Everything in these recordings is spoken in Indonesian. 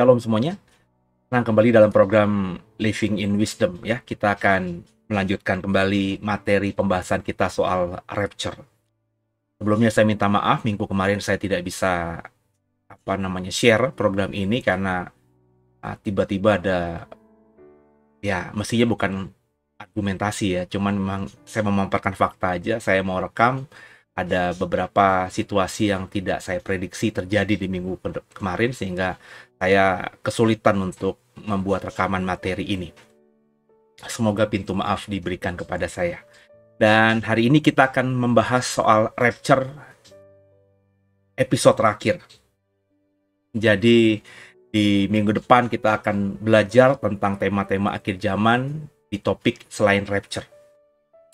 Shalom semuanya, senang kembali dalam program Living in Wisdom ya. Kita akan melanjutkan kembali materi pembahasan kita soal rapture. Sebelumnya saya minta maaf, minggu kemarin saya tidak bisa share program ini karena tiba-tiba ada, ya mestinya bukan argumentasi ya, cuman memang saya memaparkan fakta aja. Saya mau rekam, ada beberapa situasi yang tidak saya prediksi terjadi di minggu kemarin sehingga saya kesulitan untuk membuat rekaman materi ini. Semoga pintu maaf diberikan kepada saya. Dan hari ini kita akan membahas soal rapture episode terakhir. Jadi di minggu depan kita akan belajar tentang tema-tema akhir zaman di topik selain rapture.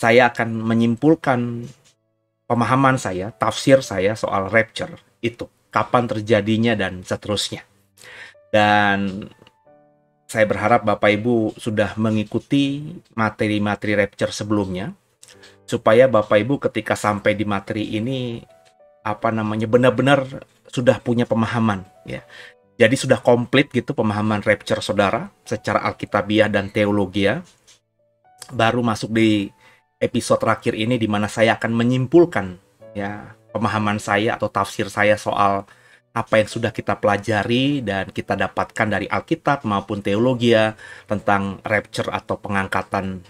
Saya akan menyimpulkan pemahaman saya, tafsir saya soal rapture itu, kapan terjadinya dan seterusnya. Dan saya berharap Bapak Ibu sudah mengikuti materi-materi rapture sebelumnya, supaya Bapak Ibu ketika sampai di materi ini benar-benar sudah punya pemahaman ya. Jadi sudah komplit gitu pemahaman rapture saudara secara alkitabiah dan teologia. Baru masuk di episode terakhir ini di mana saya akan menyimpulkan ya pemahaman saya atau tafsir saya soal apa yang sudah kita pelajari dan kita dapatkan dari Alkitab maupun teologi tentang rapture atau pengangkatan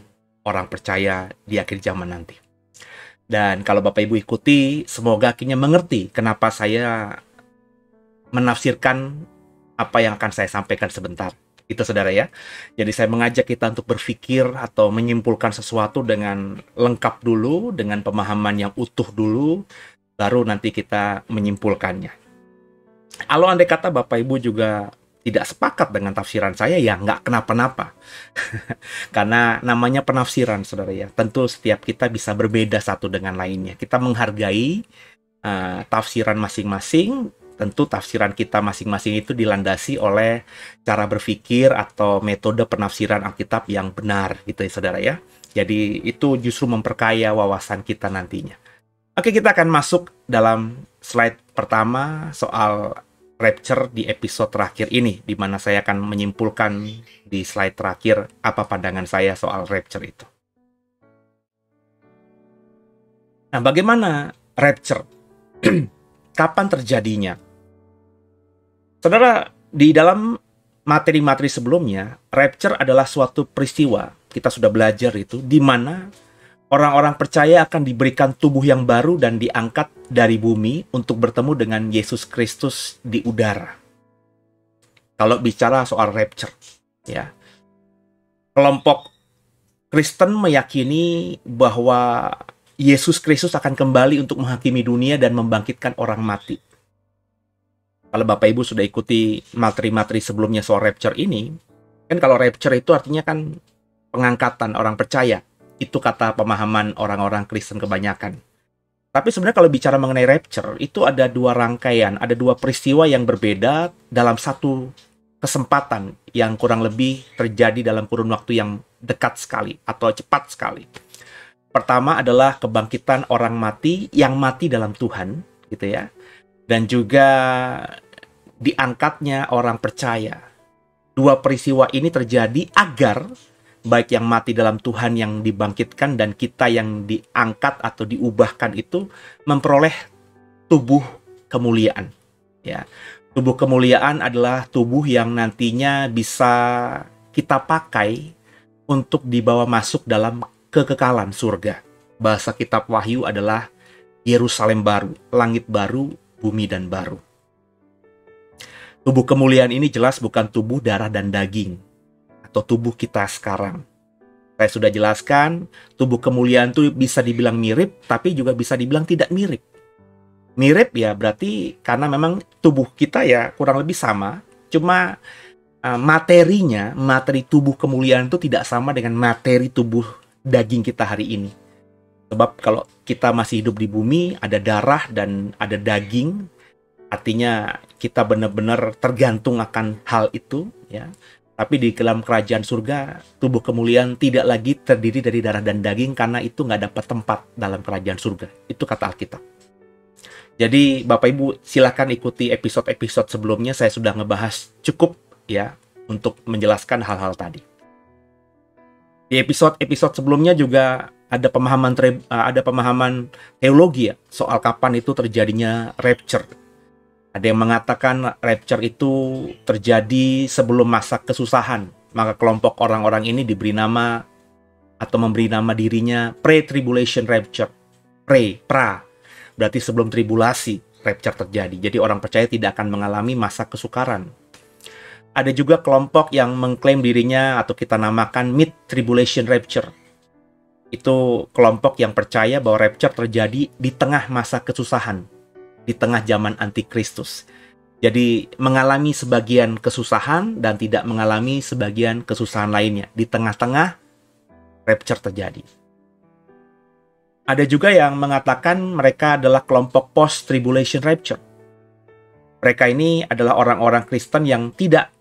orang percaya di akhir zaman nanti. Dan kalau Bapak Ibu ikuti, semoga akhirnya mengerti kenapa saya menafsirkan apa yang akan saya sampaikan sebentar. Itu saudara ya. Jadi saya mengajak kita untuk berpikir atau menyimpulkan sesuatu dengan lengkap dulu, dengan pemahaman yang utuh dulu, baru nanti kita menyimpulkannya. Kalau andai kata Bapak Ibu juga tidak sepakat dengan tafsiran saya, ya nggak kenapa-napa. Karena namanya penafsiran, saudara ya. Tentu setiap kita bisa berbeda satu dengan lainnya. Kita menghargai tafsiran masing-masing. Tentu tafsiran kita masing-masing itu dilandasi oleh cara berpikir atau metode penafsiran Alkitab yang benar, gitu ya, saudara ya. Jadi itu justru memperkaya wawasan kita nantinya. Oke, kita akan masuk dalam slide pertama soal rapture di episode terakhir ini, di mana saya akan menyimpulkan di slide terakhir apa pandangan saya soal rapture itu. Nah, bagaimana rapture? Kapan terjadinya? Saudara, di dalam materi-materi sebelumnya, rapture adalah suatu peristiwa, kita sudah belajar itu, di mana orang-orang percaya akan diberikan tubuh yang baru dan diangkat dari bumi untuk bertemu dengan Yesus Kristus di udara. Kalau bicara soal rapture, ya, kelompok Kristen meyakini bahwa Yesus Kristus akan kembali untuk menghakimi dunia dan membangkitkan orang mati. Kalau Bapak Ibu sudah ikuti materi-materi sebelumnya soal rapture ini, kan kalau rapture itu artinya kan pengangkatan orang percaya. Itu kata pemahaman orang-orang Kristen kebanyakan. Tapi sebenarnya kalau bicara mengenai rapture, itu ada dua rangkaian, ada dua peristiwa yang berbeda dalam satu kesempatan yang kurang lebih terjadi dalam kurun waktu yang dekat sekali atau cepat sekali. Pertama adalah kebangkitan orang mati yang mati dalam Tuhan, gitu ya. Dan juga diangkatnya orang percaya. Dua peristiwa ini terjadi agar baik yang mati dalam Tuhan yang dibangkitkan dan kita yang diangkat atau diubahkan itu memperoleh tubuh kemuliaan. Ya, tubuh kemuliaan adalah tubuh yang nantinya bisa kita pakai untuk dibawa masuk dalam kekekalan surga. Bahasa kitab Wahyu adalah Yerusalem baru, langit baru, bumi dan baru. Tubuh kemuliaan ini jelas bukan tubuh darah dan daging atau tubuh kita sekarang. Saya sudah jelaskan, tubuh kemuliaan itu bisa dibilang mirip, tapi juga bisa dibilang tidak mirip. Mirip ya berarti karena memang tubuh kita ya kurang lebih sama, cuma materi tubuh kemuliaan itu tidak sama dengan materi tubuh daging kita hari ini. Sebab kalau kita masih hidup di bumi, ada darah dan ada daging, artinya kita benar-benar tergantung akan hal itu, ya. Tapi di dalam kerajaan surga, tubuh kemuliaan tidak lagi terdiri dari darah dan daging karena itu nggak dapat tempat dalam kerajaan surga. Itu kata Alkitab. Jadi Bapak Ibu silakan ikuti episode-episode sebelumnya, saya sudah ngebahas cukup ya untuk menjelaskan hal-hal tadi. Di episode-episode sebelumnya juga ada pemahaman teologi ya soal kapan itu terjadinya rapture. Ada yang mengatakan rapture itu terjadi sebelum masa kesusahan. Maka kelompok orang-orang ini diberi nama atau memberi nama dirinya pre-tribulation rapture. Pra. Berarti sebelum tribulasi rapture terjadi. Jadi orang percaya tidak akan mengalami masa kesukaran. Ada juga kelompok yang mengklaim dirinya atau kita namakan mid-tribulation rapture. Itu kelompok yang percaya bahwa rapture terjadi di tengah masa kesusahan, di tengah zaman antikristus. Jadi mengalami sebagian kesusahan dan tidak mengalami sebagian kesusahan lainnya. Di tengah-tengah rapture terjadi. Ada juga yang mengatakan mereka adalah kelompok post-tribulation rapture. Mereka ini adalah orang-orang Kristen yang tidak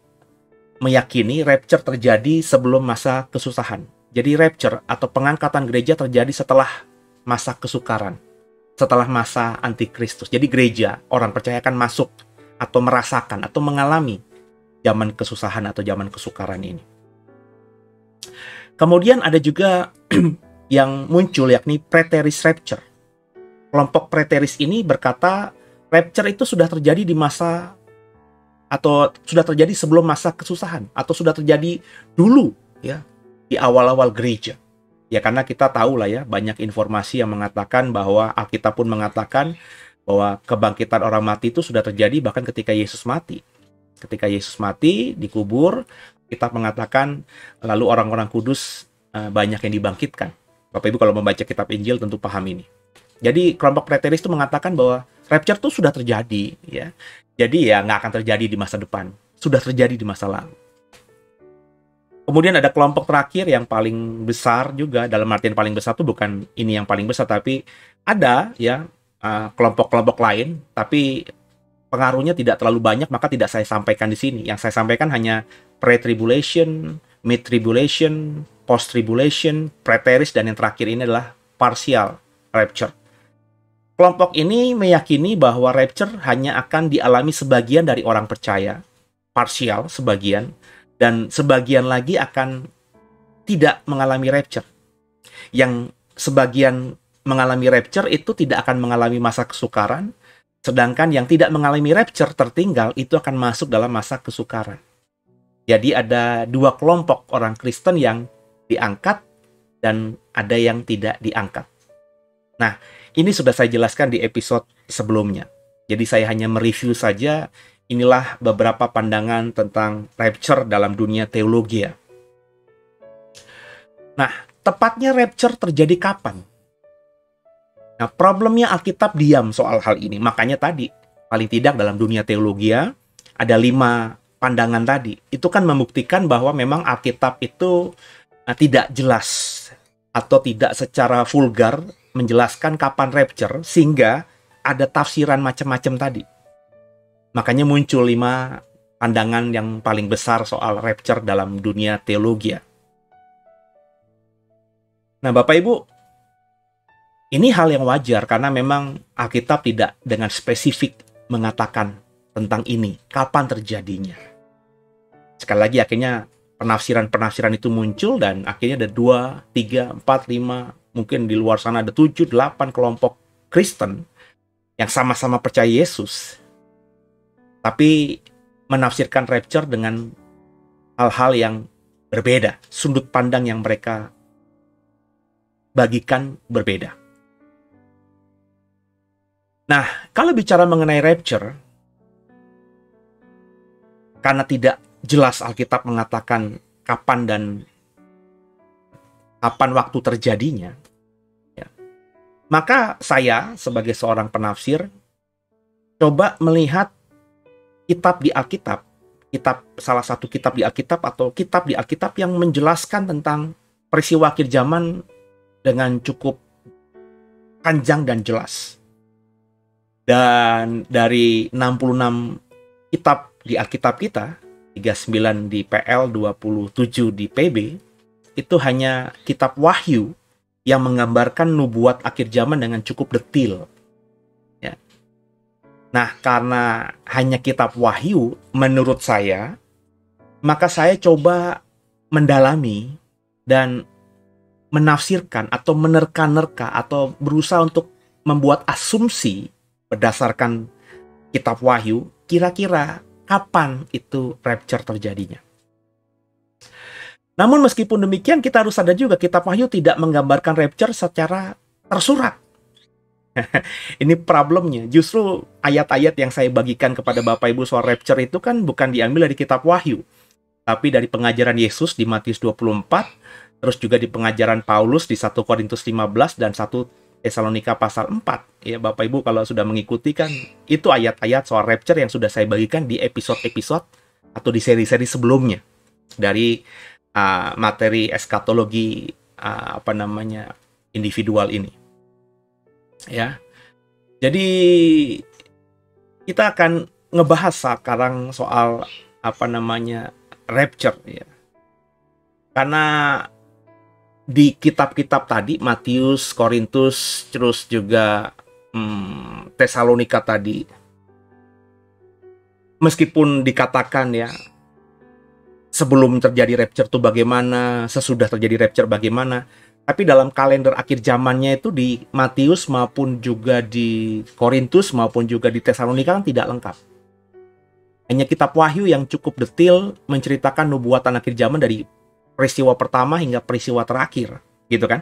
meyakini rapture terjadi sebelum masa kesusahan. Jadi rapture atau pengangkatan gereja terjadi setelah masa kesukaran, setelah masa antikristus. Jadi gereja, orang percaya akan masuk atau merasakan atau mengalami zaman kesusahan atau zaman kesukaran ini. Kemudian ada juga yang muncul yakni preterist rapture. Kelompok preterist ini berkata rapture itu sudah terjadi di masa atau sudah terjadi sebelum masa kesusahan atau sudah terjadi dulu ya di awal-awal gereja. Ya karena kita tahu lah ya banyak informasi yang mengatakan bahwa Alkitab pun mengatakan bahwa kebangkitan orang mati itu sudah terjadi bahkan ketika Yesus mati. Ketika Yesus mati dikubur, Kitab mengatakan lalu orang-orang kudus banyak yang dibangkitkan. Bapak Ibu kalau membaca kitab Injil tentu paham ini. Jadi kelompok preteris itu mengatakan bahwa rapture itu sudah terjadi ya. Jadi ya nggak akan terjadi di masa depan. Sudah terjadi di masa lalu. Kemudian ada kelompok terakhir yang paling besar juga. Dalam artian paling besar itu bukan ini yang paling besar. Tapi ada ya kelompok-kelompok lain. Tapi pengaruhnya tidak terlalu banyak. Maka tidak saya sampaikan di sini. Yang saya sampaikan hanya pre-tribulation, mid-tribulation, post-tribulation, preterist. Dan yang terakhir ini adalah partial rapture. Kelompok ini meyakini bahwa rapture hanya akan dialami sebagian dari orang percaya, parsial sebagian, dan sebagian lagi akan tidak mengalami rapture. Yang sebagian mengalami rapture itu tidak akan mengalami masa kesukaran, sedangkan yang tidak mengalami rapture tertinggal itu akan masuk dalam masa kesukaran. Jadi ada dua kelompok orang Kristen yang diangkat dan ada yang tidak diangkat. Nah, ini sudah saya jelaskan di episode sebelumnya. Jadi saya hanya mereview saja. Inilah beberapa pandangan tentang rapture dalam dunia teologi ya. Nah, tepatnya rapture terjadi kapan? Nah, problemnya Alkitab diam soal hal ini. Makanya tadi, paling tidak dalam dunia teologi ya, ada 5 pandangan tadi. Itu kan membuktikan bahwa memang Alkitab itu tidak jelas atau tidak secara vulgar menjelaskan kapan rapture, sehingga ada tafsiran macam-macam tadi. Makanya muncul 5 pandangan yang paling besar soal rapture dalam dunia teologi. Nah, Bapak Ibu, ini hal yang wajar karena memang Alkitab tidak dengan spesifik mengatakan tentang ini, kapan terjadinya. Sekali lagi akhirnya penafsiran-penafsiran itu muncul dan akhirnya ada 2, 3, 4, 5, mungkin di luar sana ada 7, 8 kelompok Kristen yang sama-sama percaya Yesus, tapi menafsirkan rapture dengan hal-hal yang berbeda. Sudut pandang yang mereka bagikan berbeda. Nah, kalau bicara mengenai rapture, karena tidak jelas Alkitab mengatakan kapan waktu terjadinya, ya, maka saya sebagai seorang penafsir coba melihat kitab di Alkitab, salah satu kitab di Alkitab atau kitab di Alkitab yang menjelaskan tentang peristiwa akhir zaman dengan cukup panjang dan jelas. Dan dari 66 kitab di Alkitab kita, 39 di PL, 27 di PB, itu hanya kitab Wahyu yang menggambarkan nubuat akhir zaman dengan cukup detil. Ya. Nah, karena hanya kitab Wahyu, menurut saya, maka saya coba mendalami dan menafsirkan atau menerka-nerka atau berusaha untuk membuat asumsi berdasarkan kitab Wahyu, kira-kira kapan itu rapture terjadinya. Namun meskipun demikian, kita harus sadar juga kitab Wahyu tidak menggambarkan rapture secara tersurat. Ini problemnya. Justru ayat-ayat yang saya bagikan kepada Bapak Ibu soal rapture itu kan bukan diambil dari kitab Wahyu, tapi dari pengajaran Yesus di Matius 24, terus juga di pengajaran Paulus di 1 Korintus 15 dan 1 Tesalonika pasal 4. Ya, Bapak Ibu kalau sudah mengikuti kan, itu ayat-ayat soal rapture yang sudah saya bagikan di episode-episode atau di seri-seri sebelumnya dari materi eskatologi individual ini. Ya. Jadi kita akan ngebahas sekarang soal rapture ya. Karena di kitab-kitab tadi, Matius, Korintus, terus juga Tesalonika tadi, meskipun dikatakan ya, sebelum terjadi rapture itu bagaimana, sesudah terjadi rapture bagaimana, tapi dalam kalender akhir zamannya itu di Matius maupun juga di Korintus maupun juga di Tesalonika kan tidak lengkap. Hanya kitab Wahyu yang cukup detail menceritakan nubuatan akhir zaman dari peristiwa pertama hingga peristiwa terakhir, gitu kan?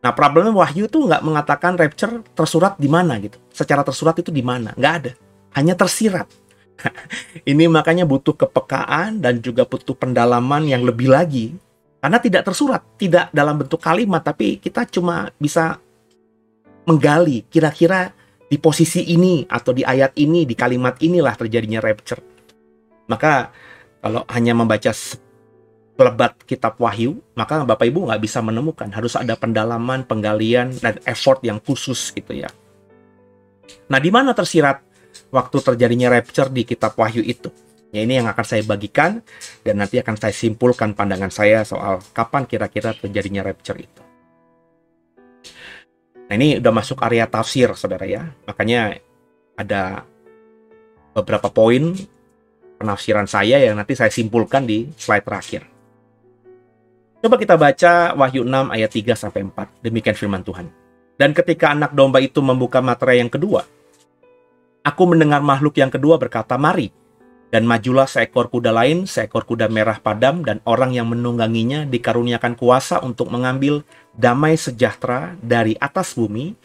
Nah, problemnya Wahyu tuh nggak mengatakan rapture tersurat di mana gitu. Secara tersurat itu di mana? Nggak ada. Hanya tersirat. Ini makanya butuh kepekaan dan juga butuh pendalaman yang lebih lagi. Karena tidak tersurat, tidak dalam bentuk kalimat, tapi kita cuma bisa menggali kira-kira di posisi ini atau di ayat ini, di kalimat inilah terjadinya rapture. Maka kalau hanya membaca lebat kitab Wahyu, maka Bapak Ibu nggak bisa menemukan. Harus ada pendalaman, penggalian, dan effort yang khusus gitu ya. Nah, di mana tersirat waktu terjadinya rapture di kitab Wahyu itu? Ya, ini yang akan saya bagikan, dan nanti akan saya simpulkan pandangan saya soal kapan kira-kira terjadinya rapture itu. Nah, ini udah masuk area tafsir, saudara ya. Makanya ada beberapa poin penafsiran saya yang nanti saya simpulkan di slide terakhir. Coba kita baca Wahyu 6 ayat 3-4. Demikian firman Tuhan. Dan ketika anak domba itu membuka materai yang kedua, aku mendengar makhluk yang kedua berkata, "Mari." Dan majulah seekor kuda lain, seekor kuda merah padam, dan orang yang menungganginya dikaruniakan kuasa untuk mengambil damai sejahtera dari atas bumi,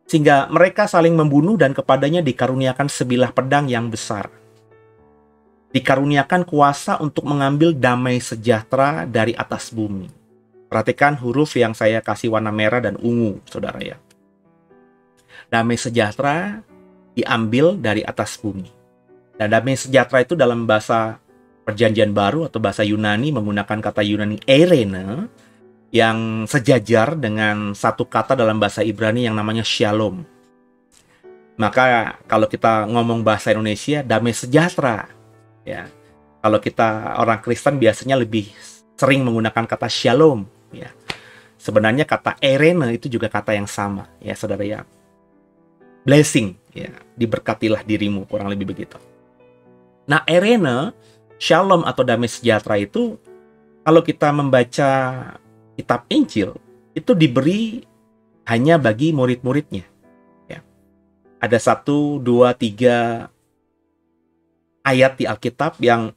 sehingga mereka saling membunuh dan kepadanya dikaruniakan sebilah pedang yang besar. Dikaruniakan kuasa untuk mengambil damai sejahtera dari atas bumi. Perhatikan huruf yang saya kasih warna merah dan ungu, saudara ya. Damai sejahtera diambil dari atas bumi. Dan damai sejahtera itu dalam bahasa Perjanjian Baru atau bahasa Yunani menggunakan kata Yunani eirene yang sejajar dengan satu kata dalam bahasa Ibrani yang namanya shalom. Maka kalau kita ngomong bahasa Indonesia, damai sejahtera. Ya, kalau kita orang Kristen biasanya lebih sering menggunakan kata shalom. Ya, sebenarnya kata eirene itu juga kata yang sama, ya saudara ya. Blessing, ya, diberkatilah dirimu, kurang lebih begitu. Nah, eirene, shalom atau damai sejahtera itu, kalau kita membaca kitab Injil, itu diberi hanya bagi murid-muridnya. Ya. Ada 1, 2, 3 ayat di Alkitab yang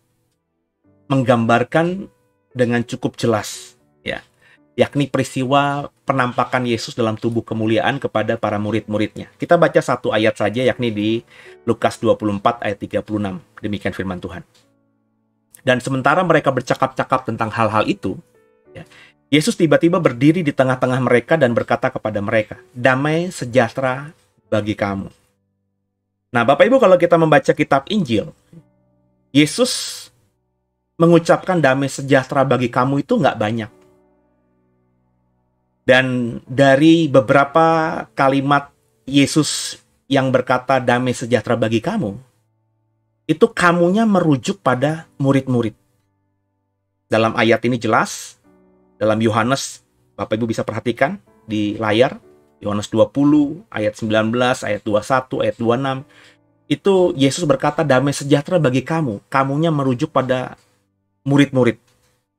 menggambarkan dengan cukup jelas, ya, yakni peristiwa penampakan Yesus dalam tubuh kemuliaan kepada para murid-muridnya. Kita baca satu ayat saja, yakni di Lukas 24 ayat 36. Demikian firman Tuhan. Dan sementara mereka bercakap-cakap tentang hal-hal itu, ya, Yesus tiba-tiba berdiri di tengah-tengah mereka dan berkata kepada mereka, "Damai sejahtera bagi kamu." Nah, Bapak Ibu, kalau kita membaca kitab Injil, Yesus mengucapkan damai sejahtera bagi kamu itu nggak banyak. Dan dari beberapa kalimat Yesus yang berkata damai sejahtera bagi kamu, itu kamunya merujuk pada murid-murid. Dalam ayat ini jelas, dalam Yohanes, Bapak Ibu bisa perhatikan di layar, Yohanes 20, ayat 19, ayat 21, ayat 26, itu Yesus berkata damai sejahtera bagi kamu. Kamunya merujuk pada murid-murid.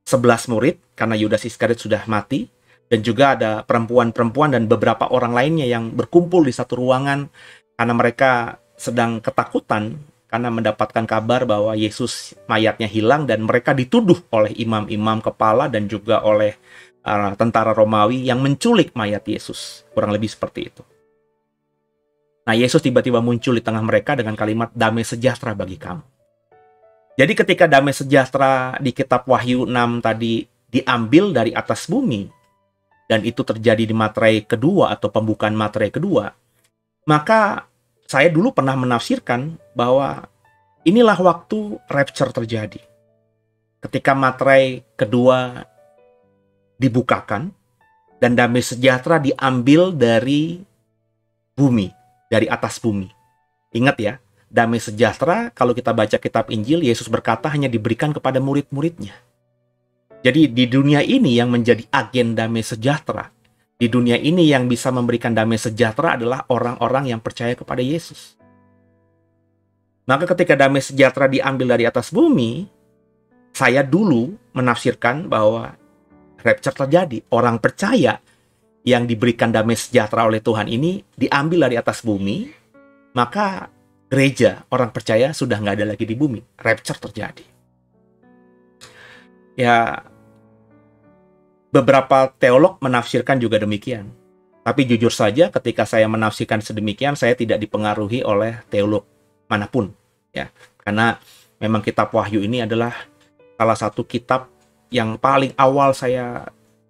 11 murid, karena Yudas Iskariot sudah mati, dan juga ada perempuan-perempuan dan beberapa orang lainnya yang berkumpul di satu ruangan karena mereka sedang ketakutan karena mendapatkan kabar bahwa Yesus mayatnya hilang, dan mereka dituduh oleh imam-imam kepala dan juga oleh tentara Romawi yang menculik mayat Yesus. Kurang lebih seperti itu. Nah, Yesus tiba-tiba muncul di tengah mereka dengan kalimat damai sejahtera bagi kamu. Jadi ketika damai sejahtera di kitab Wahyu 6 tadi diambil dari atas bumi, dan itu terjadi di materai kedua atau pembukaan materai kedua, maka saya dulu pernah menafsirkan bahwa inilah waktu rapture terjadi. Ketika materai kedua dibukakan, dan damai sejahtera diambil dari bumi, dari atas bumi. Ingat ya, damai sejahtera kalau kita baca kitab Injil, Yesus berkata hanya diberikan kepada murid-muridnya. Jadi di dunia ini yang menjadi agen damai sejahtera, di dunia ini yang bisa memberikan damai sejahtera adalah orang-orang yang percaya kepada Yesus. Maka ketika damai sejahtera diambil dari atas bumi, saya dulu menafsirkan bahwa rapture terjadi. Orang percaya yang diberikan damai sejahtera oleh Tuhan ini diambil dari atas bumi, maka gereja, orang percaya sudah nggak ada lagi di bumi. Rapture terjadi. Ya, beberapa teolog menafsirkan juga demikian. Tapi jujur saja ketika saya menafsirkan sedemikian, saya tidak dipengaruhi oleh teolog manapun. Ya, karena memang kitab Wahyu ini adalah salah satu kitab yang paling awal saya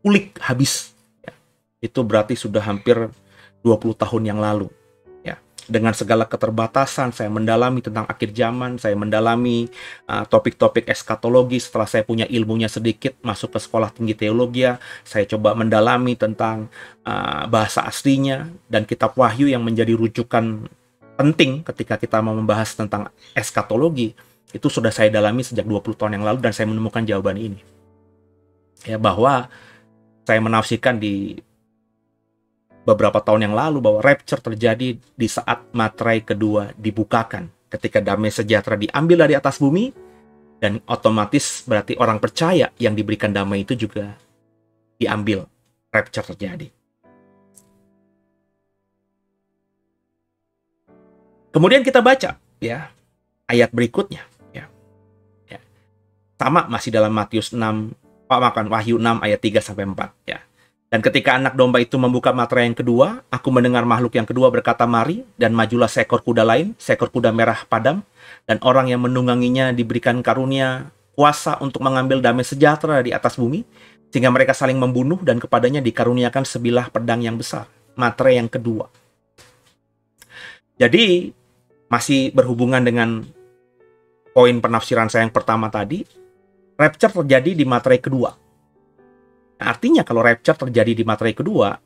ulik habis. Ya, itu berarti sudah hampir 20 tahun yang lalu. Dengan segala keterbatasan, saya mendalami tentang akhir zaman, saya mendalami topik-topik eskatologi. Setelah saya punya ilmunya sedikit, masuk ke sekolah tinggi teologi, saya coba mendalami tentang bahasa aslinya, dan kitab Wahyu yang menjadi rujukan penting ketika kita mau membahas tentang eskatologi, itu sudah saya dalami sejak 20 tahun yang lalu, dan saya menemukan jawaban ini. Ya, bahwa saya menafsirkan di beberapa tahun yang lalu bahwa rapture terjadi di saat materai kedua dibukakan, ketika damai sejahtera diambil dari atas bumi, dan otomatis berarti orang percaya yang diberikan damai itu juga diambil. Rapture terjadi. Kemudian kita baca ya ayat berikutnya ya. Sama masih dalam Matius 6, Wahyu 6 ayat 3 sampai 4 ya. Dan ketika anak domba itu membuka materai yang kedua, aku mendengar makhluk yang kedua berkata, "Mari," dan majulah seekor kuda lain, seekor kuda merah padam, dan orang yang menungganginya diberikan karunia kuasa untuk mengambil damai sejahtera di atas bumi, sehingga mereka saling membunuh, dan kepadanya dikaruniakan sebilah pedang yang besar. Materai yang kedua. Jadi, masih berhubungan dengan poin penafsiran saya yang pertama tadi, rapture terjadi di materai kedua. Artinya kalau rapture terjadi di materai kedua,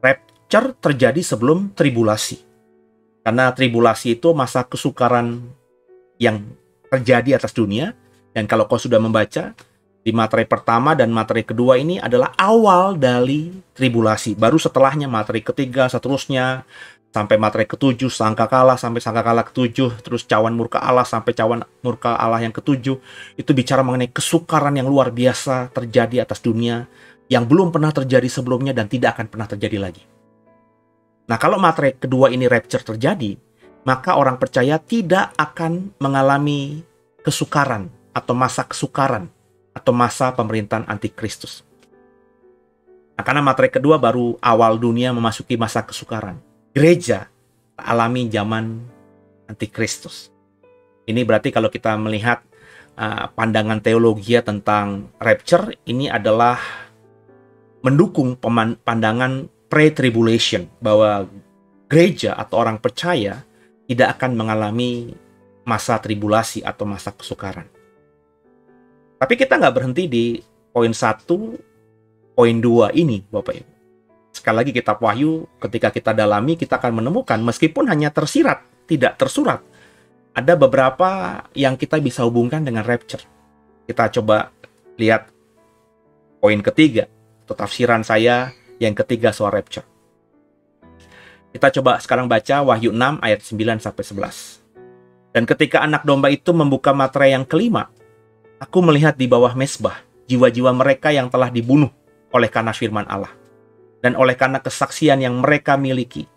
rapture terjadi sebelum tribulasi. Karena tribulasi itu masa kesukaran yang terjadi atas dunia. Dan kalau kau sudah membaca, di materai pertama dan materai kedua ini adalah awal dari tribulasi. Baru setelahnya materai ketiga, seterusnya, sampai materai ketujuh, sangkakala, sampai sangkakala ketujuh, terus cawan murka Allah, sampai cawan murka Allah yang ketujuh. Itu bicara mengenai kesukaran yang luar biasa terjadi atas dunia, yang belum pernah terjadi sebelumnya dan tidak akan pernah terjadi lagi. Nah, kalau materai kedua ini rapture terjadi, maka orang percaya tidak akan mengalami kesukaran, atau masa kesukaran, atau masa pemerintahan antikristus. Nah, karena materai kedua baru awal dunia memasuki masa kesukaran. Gereja alami zaman antikristus. Ini berarti kalau kita melihat pandangan teologi tentang rapture, ini adalah mendukung pandangan pre-tribulation, bahwa gereja atau orang percaya tidak akan mengalami masa tribulasi atau masa kesukaran. Tapi kita nggak berhenti di poin 1, poin 2 ini, Bapak Ibu. Sekali lagi kitab Wahyu, ketika kita dalami, kita akan menemukan, meskipun hanya tersirat, tidak tersurat, ada beberapa yang kita bisa hubungkan dengan rapture. Kita coba lihat poin ketiga, atau tafsiran saya yang ketiga soal rapture. Kita coba sekarang baca Wahyu 6 ayat 9-11. Dan ketika anak domba itu membuka materai yang kelima, aku melihat di bawah mezbah jiwa-jiwa mereka yang telah dibunuh oleh karena firman Allah dan oleh karena kesaksian yang mereka miliki.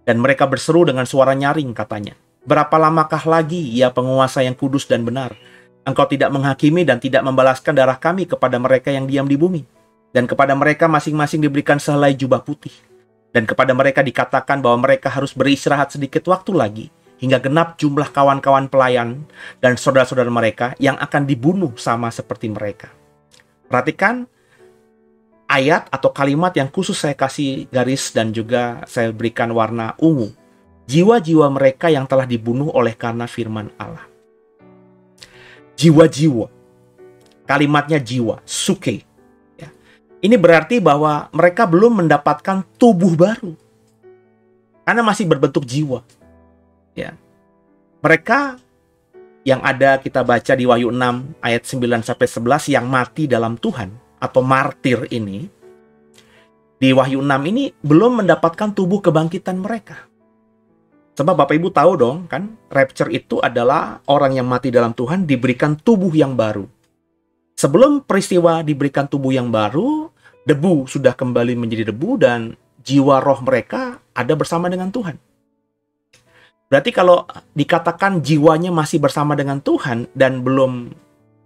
Dan mereka berseru dengan suara nyaring, katanya, berapa lamakah lagi, ya penguasa yang kudus dan benar, engkau tidak menghakimi dan tidak membalaskan darah kami kepada mereka yang diam di bumi? Dan kepada mereka masing-masing diberikan sehelai jubah putih. Dan kepada mereka dikatakan bahwa mereka harus beristirahat sedikit waktu lagi, hingga genap jumlah kawan-kawan pelayan dan saudara-saudara mereka yang akan dibunuh sama seperti mereka. Perhatikan ayat atau kalimat yang khusus saya kasih garis dan juga saya berikan warna ungu. Jiwa-jiwa mereka yang telah dibunuh oleh karena firman Allah. Jiwa-jiwa. Kalimatnya jiwa, suke. Ini berarti bahwa mereka belum mendapatkan tubuh baru. Karena masih berbentuk jiwa. Ya. Mereka yang ada kita baca di Wahyu 6 ayat 9-11 yang mati dalam Tuhan atau martir ini, di Wahyu 6 ini belum mendapatkan tubuh kebangkitan mereka. Sebab Bapak Ibu tahu dong kan, rapture itu adalah orang yang mati dalam Tuhan diberikan tubuh yang baru. Sebelum peristiwa diberikan tubuh yang baru, debu sudah kembali menjadi debu dan jiwa roh mereka ada bersama dengan Tuhan. Berarti kalau dikatakan jiwanya masih bersama dengan Tuhan dan belum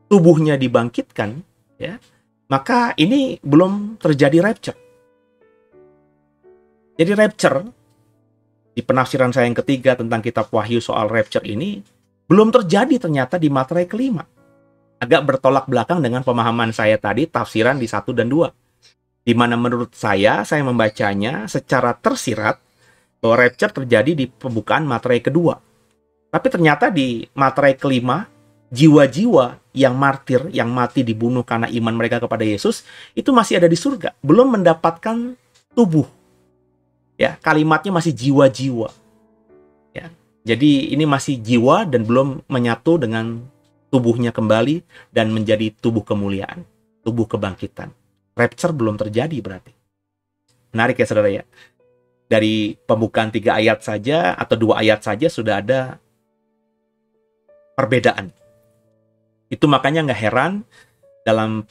tubuhnya dibangkitkan, ya, maka ini belum terjadi rapture. Jadi rapture, di penafsiran saya yang ketiga tentang kitab Wahyu soal rapture ini, belum terjadi ternyata di materai kelima. Agak bertolak belakang dengan pemahaman saya tadi, tafsiran di 1 dan 2. Di mana menurut saya membacanya secara tersirat, bahwa rapture terjadi di pembukaan materai kedua. Tapi ternyata di materai kelima, jiwa-jiwa yang martir, yang mati dibunuh karena iman mereka kepada Yesus, itu masih ada di surga. Belum mendapatkan tubuh. Ya, kalimatnya masih jiwa-jiwa. Ya, jadi ini masih jiwa dan belum menyatu dengan tubuhnya kembali dan menjadi tubuh kemuliaan, tubuh kebangkitan. Rapture belum terjadi berarti. Menarik ya saudara ya. Dari pembukaan 3 ayat saja atau 2 ayat saja sudah ada perbedaan. Itu makanya nggak heran dalam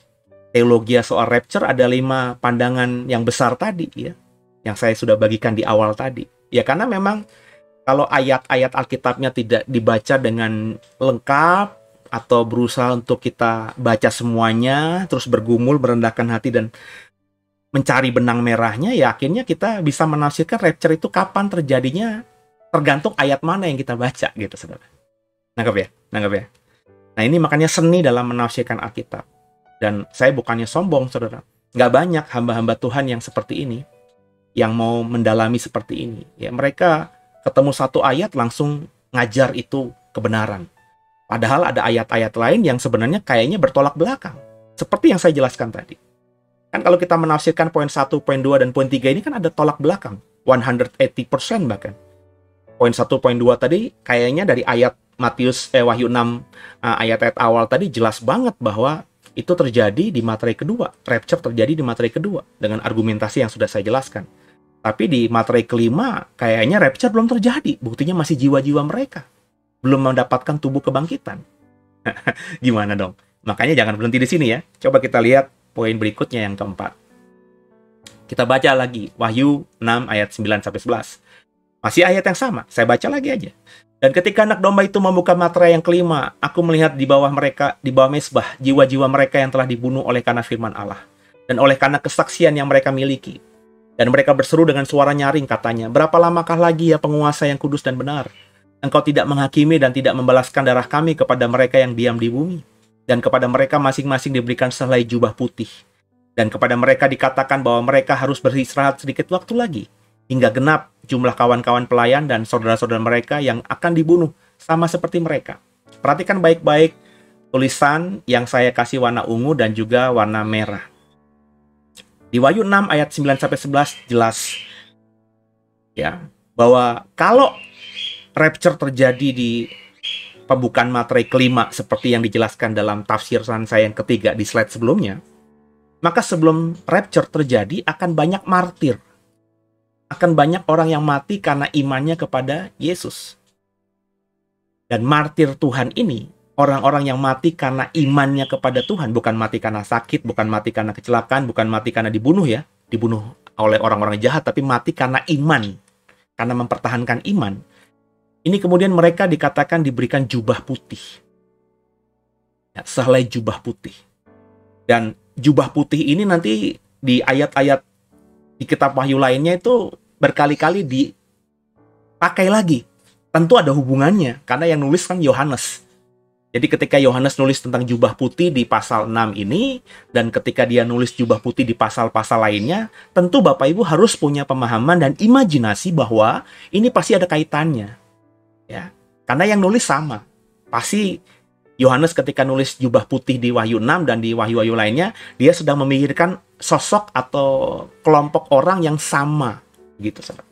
teologi soal rapture ada 5 pandangan yang besar tadi ya, yang saya sudah bagikan di awal tadi. Ya karena memang kalau ayat-ayat Alkitabnya tidak dibaca dengan lengkap atau berusaha untuk kita baca semuanya, terus bergumul, merendahkan hati dan mencari benang merahnya, ya akhirnya kita bisa menafsirkan rapture itu kapan terjadinya tergantung ayat mana yang kita baca gitu saudara. Nangkep ya? Nangkep ya? Nah ini makanya seni dalam menafsirkan Alkitab. Dan saya bukannya sombong saudara. Nggak banyak hamba-hamba Tuhan yang seperti ini, yang mau mendalami seperti ini. Ya mereka ketemu satu ayat langsung ngajar itu kebenaran. Padahal ada ayat-ayat lain yang sebenarnya kayaknya bertolak belakang. Seperti yang saya jelaskan tadi. Kan kalau kita menafsirkan poin 1, poin 2, dan poin 3 ini kan ada tolak belakang. 180% bahkan. Poin 1, poin 2 tadi kayaknya dari ayat Wahyu 6 ayat-ayat awal tadi jelas banget bahwa itu terjadi di materai kedua. Rapture terjadi di materai kedua dengan argumentasi yang sudah saya jelaskan. Tapi di materai kelima kayaknya rapture belum terjadi. Buktinya masih jiwa-jiwa mereka. Belum mendapatkan tubuh kebangkitan. Gimana dong? Makanya jangan berhenti di sini ya. Coba kita lihat poin berikutnya yang keempat. Kita baca lagi Wahyu 6 ayat 9-11. Masih ayat yang sama, saya baca lagi aja. Dan ketika anak domba itu membuka materai yang kelima, aku melihat di bawah mezbah, jiwa-jiwa mereka yang telah dibunuh oleh karena firman Allah. Dan oleh karena kesaksian yang mereka miliki. Dan mereka berseru dengan suara nyaring, katanya, berapa lamakah lagi ya penguasa yang kudus dan benar? Engkau tidak menghakimi dan tidak membalaskan darah kami kepada mereka yang diam di bumi. Dan kepada mereka masing-masing diberikan sehelai jubah putih. Dan kepada mereka dikatakan bahwa mereka harus beristirahat sedikit waktu lagi, hingga genap jumlah kawan-kawan pelayan dan saudara-saudara mereka yang akan dibunuh sama seperti mereka. Perhatikan baik-baik tulisan yang saya kasih warna ungu dan juga warna merah. Di Wahyu 6 ayat 9-11 jelas ya bahwa kalau rapture terjadi di pembukaan materai kelima seperti yang dijelaskan dalam tafsiran saya yang ketiga di slide sebelumnya, maka sebelum rapture terjadi akan banyak martir. Akan banyak orang yang mati karena imannya kepada Yesus. Dan martir Tuhan ini, orang-orang yang mati karena imannya kepada Tuhan, bukan mati karena sakit, bukan mati karena kecelakaan, bukan mati karena dibunuh ya, dibunuh oleh orang-orang jahat, tapi mati karena iman, karena mempertahankan iman. Ini kemudian mereka dikatakan diberikan jubah putih. Ya, sehelai jubah putih. Dan jubah putih ini nanti di ayat-ayat di kitab Wahyu lainnya itu berkali-kali dipakai lagi. Tentu ada hubungannya, karena yang nulis kan Yohanes. Jadi ketika Yohanes nulis tentang jubah putih di pasal 6 ini, dan ketika dia nulis jubah putih di pasal-pasal lainnya, tentu Bapak Ibu harus punya pemahaman dan imajinasi bahwa ini pasti ada kaitannya. Ya, karena yang nulis sama. Pasti Yohanes ketika nulis jubah putih di Wahyu 6 dan di Wahyu-Wahyu lainnya, dia sedang memikirkan sosok atau kelompok orang yang sama gitu, saudara.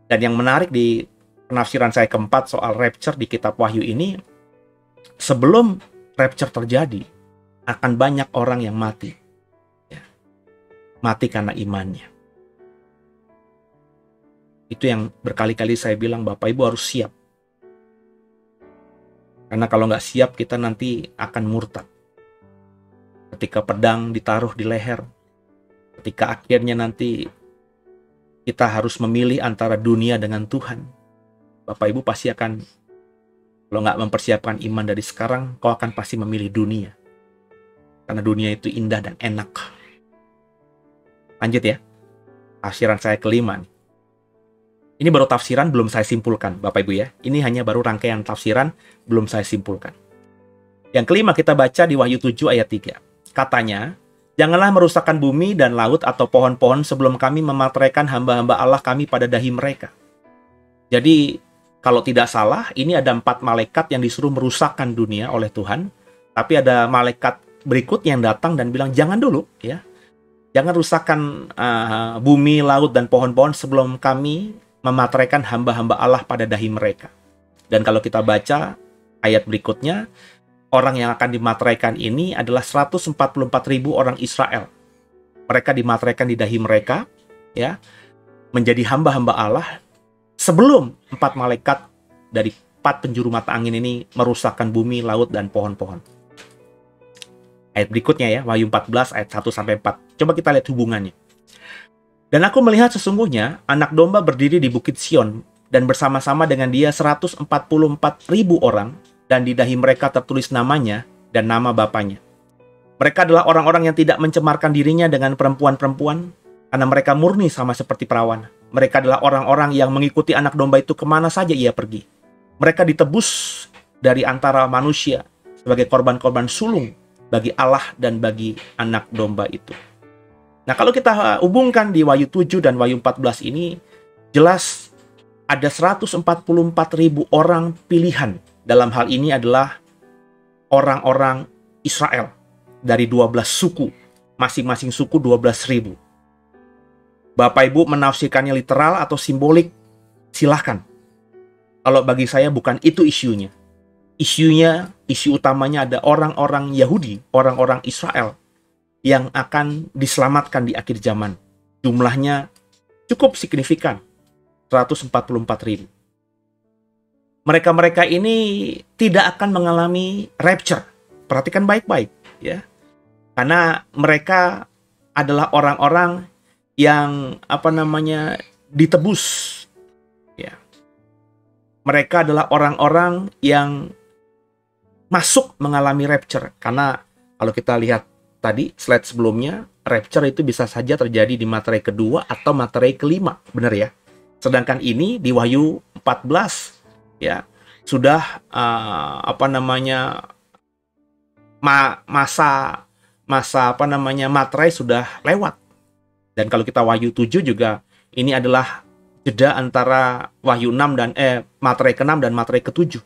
Dan yang menarik di penafsiran saya keempat soal rapture di kitab Wahyu ini, sebelum rapture terjadi, akan banyak orang yang mati. Ya, mati karena imannya. Itu yang berkali-kali saya bilang, Bapak Ibu harus siap. Karena kalau nggak siap, kita nanti akan murtad. Ketika pedang ditaruh di leher, ketika akhirnya nanti kita harus memilih antara dunia dengan Tuhan, Bapak Ibu pasti akan, kalau nggak mempersiapkan iman dari sekarang, kau akan pasti memilih dunia. Karena dunia itu indah dan enak. Lanjut ya, tafsiran saya kelima nih. Ini baru tafsiran, belum saya simpulkan, Bapak Ibu ya. Ini hanya baru rangkaian tafsiran, belum saya simpulkan. Yang kelima kita baca di Wahyu 7 ayat 3. Katanya, janganlah merusakkan bumi dan laut atau pohon-pohon sebelum kami memateraikan hamba-hamba Allah kami pada dahi mereka. Jadi, kalau tidak salah, ini ada 4 malaikat yang disuruh merusakkan dunia oleh Tuhan. Tapi ada malaikat berikut yang datang dan bilang, jangan dulu ya. Jangan rusakkan bumi, laut, dan pohon-pohon sebelum kami memateraikan hamba-hamba Allah pada dahi mereka. Dan kalau kita baca ayat berikutnya, orang yang akan dimateraikan ini adalah 144.000 orang Israel. Mereka dimateraikan di dahi mereka, ya, menjadi hamba-hamba Allah sebelum 4 malaikat dari 4 penjuru mata angin ini merusakkan bumi, laut, dan pohon-pohon. Ayat berikutnya ya, Wahyu 14 ayat 1-4. Coba kita lihat hubungannya. Dan aku melihat sesungguhnya anak domba berdiri di bukit Sion, dan bersama-sama dengan dia 144.000 orang, dan di dahi mereka tertulis namanya dan nama bapaknya. Mereka adalah orang-orang yang tidak mencemarkan dirinya dengan perempuan-perempuan, karena mereka murni sama seperti perawan. Mereka adalah orang-orang yang mengikuti anak domba itu kemana saja ia pergi. Mereka ditebus dari antara manusia sebagai korban-korban sulung bagi Allah dan bagi anak domba itu. Nah, kalau kita hubungkan di Wahyu 7 dan Wahyu 14 ini, jelas ada 144.000 orang pilihan. Dalam hal ini adalah orang-orang Israel dari 12 suku. Masing-masing suku 12.000. Bapak Ibu menafsirkannya literal atau simbolik, silahkan. Kalau bagi saya bukan itu isunya. Isu utamanya ada orang-orang Yahudi, orang-orang Israel, yang akan diselamatkan di akhir zaman. Jumlahnya cukup signifikan, 144.000. Mereka-mereka ini tidak akan mengalami rapture. Perhatikan baik-baik ya. Karena mereka adalah orang-orang yang ditebus ya. Mereka adalah orang-orang yang masuk mengalami rapture. Karena kalau kita lihat tadi slide sebelumnya, rapture itu bisa saja terjadi di materai kedua atau materai kelima, benar ya. Sedangkan ini di Wahyu 14 ya sudah masa materai sudah lewat. Dan kalau kita Wahyu 7 juga, ini adalah jeda antara Wahyu 6 dan materai ke-6 dan materai ke-7.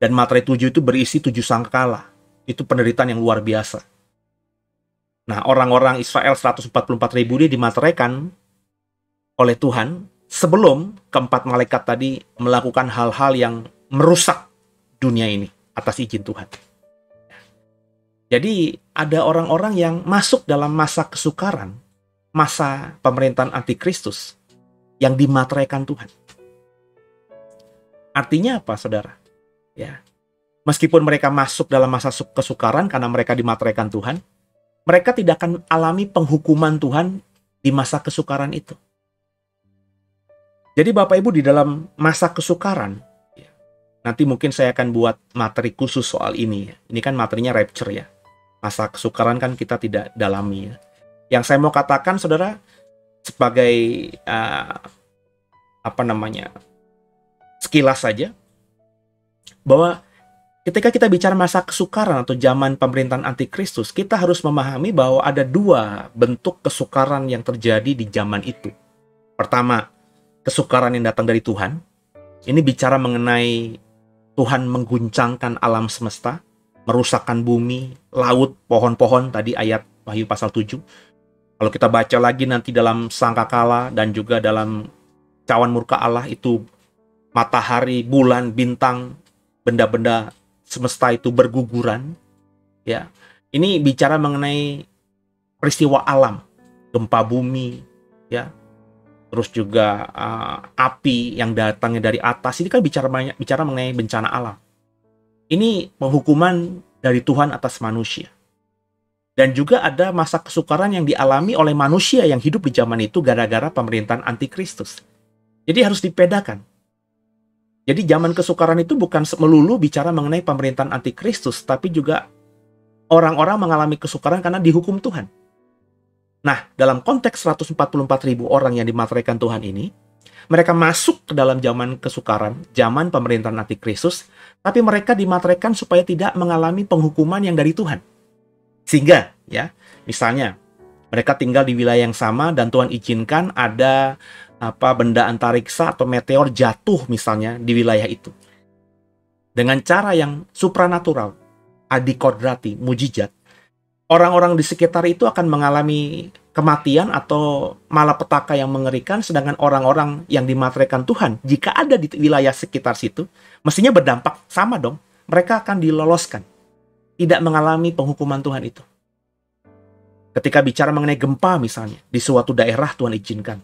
Dan materai 7 itu berisi 7 sangkakala. Itu penderitaan yang luar biasa. Nah, orang-orang Israel 144.000 ini dimateraikan oleh Tuhan sebelum keempat malaikat tadi melakukan hal-hal yang merusak dunia ini atas izin Tuhan. Jadi ada orang-orang yang masuk dalam masa kesukaran, masa pemerintahan antikristus yang dimateraikan Tuhan. Artinya apa, saudara? Ya, meskipun mereka masuk dalam masa kesukaran karena mereka dimateraikan Tuhan, mereka tidak akan alami penghukuman Tuhan di masa kesukaran itu. Jadi Bapak Ibu, di dalam masa kesukaran, ya, nanti mungkin saya akan buat materi khusus soal ini. Ya. Ini kan materinya rapture ya. Masa kesukaran kan kita tidak dalami ya. Yang saya mau katakan, saudara, sebagai sekilas saja, bahwa ketika kita bicara masa kesukaran atau zaman pemerintahan antikristus, kita harus memahami bahwa ada dua bentuk kesukaran yang terjadi di zaman itu. Pertama, kesukaran yang datang dari Tuhan. Ini bicara mengenai Tuhan mengguncangkan alam semesta, merusakkan bumi, laut, pohon-pohon, tadi ayat Wahyu pasal 7. Kalau kita baca lagi nanti dalam sangkakala dan juga dalam cawan murka Allah itu matahari, bulan, bintang, benda-benda semesta itu berguguran. Ya, ini bicara mengenai peristiwa alam, gempa bumi, ya, terus juga api yang datangnya dari atas. Ini kan bicara mengenai bencana alam. Ini penghukuman dari Tuhan atas manusia. Dan juga ada masa kesukaran yang dialami oleh manusia yang hidup di zaman itu gara-gara pemerintahan antikristus. Jadi harus dibedakan. Jadi zaman kesukaran itu bukan melulu bicara mengenai pemerintahan antikristus, tapi juga orang-orang mengalami kesukaran karena dihukum Tuhan. Nah, dalam konteks 144.000 orang yang dimateraikan Tuhan ini, mereka masuk ke dalam zaman kesukaran, zaman pemerintahan antikristus, tapi mereka dimateraikan supaya tidak mengalami penghukuman yang dari Tuhan. Sehingga, ya, misalnya, mereka tinggal di wilayah yang sama dan Tuhan izinkan ada benda antariksa atau meteor jatuh misalnya di wilayah itu. Dengan cara yang supranatural, adikodrati, mujizat, orang-orang di sekitar itu akan mengalami kematian atau malapetaka yang mengerikan, sedangkan orang-orang yang dimateraikan Tuhan, jika ada di wilayah sekitar situ, mestinya berdampak sama dong. Mereka akan diloloskan, tidak mengalami penghukuman Tuhan itu. Ketika bicara mengenai gempa misalnya, di suatu daerah Tuhan izinkan.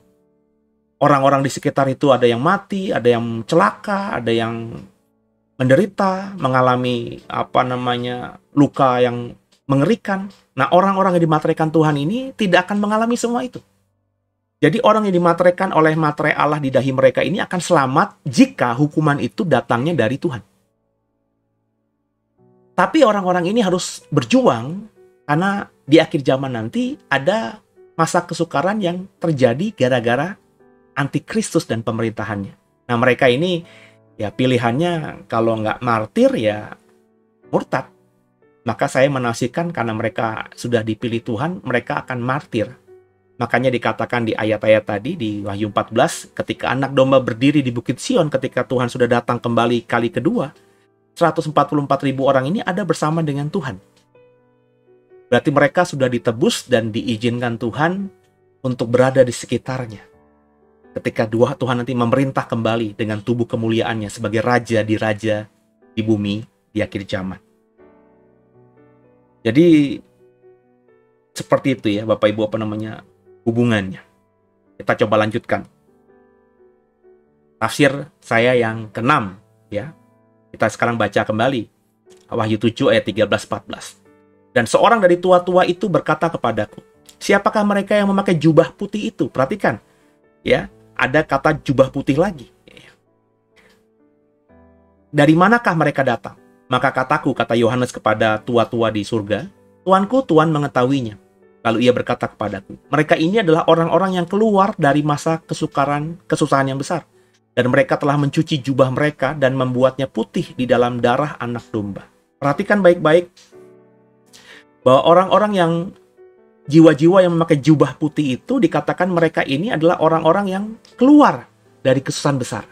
Orang-orang di sekitar itu ada yang mati, ada yang celaka, ada yang menderita, mengalami luka yang mengerikan. Nah, orang-orang yang dimateraikan Tuhan ini tidak akan mengalami semua itu. Jadi orang yang dimateraikan oleh materai Allah di dahi mereka ini akan selamat jika hukuman itu datangnya dari Tuhan. Tapi orang-orang ini harus berjuang karena di akhir zaman nanti ada masa kesukaran yang terjadi gara-gara antikristus dan pemerintahannya. Nah, mereka ini ya pilihannya kalau nggak martir ya murtad. Maka saya menafsirkan karena mereka sudah dipilih Tuhan, mereka akan martir. Makanya dikatakan di ayat-ayat tadi di Wahyu 14, ketika anak domba berdiri di Bukit Sion, ketika Tuhan sudah datang kembali kali kedua, 144.000 orang ini ada bersama dengan Tuhan. Berarti mereka sudah ditebus dan diizinkan Tuhan untuk berada di sekitarnya. Ketika Tuhan nanti memerintah kembali dengan tubuh kemuliaannya sebagai raja di bumi di akhir zaman. Jadi seperti itu ya Bapak Ibu hubungannya. Kita coba lanjutkan. Tafsir saya yang ke-6 ya. Kita sekarang baca kembali Wahyu 7 ayat 13-14. Dan seorang dari tua-tua itu berkata kepadaku, siapakah mereka yang memakai jubah putih itu? Perhatikan, ya, ada kata jubah putih lagi. Dari manakah mereka datang? Maka kataku, kata Yohanes kepada tua-tua di surga, Tuanku, Tuhan mengetahuinya. Lalu ia berkata kepadaku, mereka ini adalah orang-orang yang keluar dari masa kesusahan yang besar. Dan mereka telah mencuci jubah mereka dan membuatnya putih di dalam darah anak domba. Perhatikan baik-baik bahwa orang-orang yang jiwa-jiwa yang memakai jubah putih itu dikatakan mereka ini adalah orang-orang yang keluar dari kesusahan besar.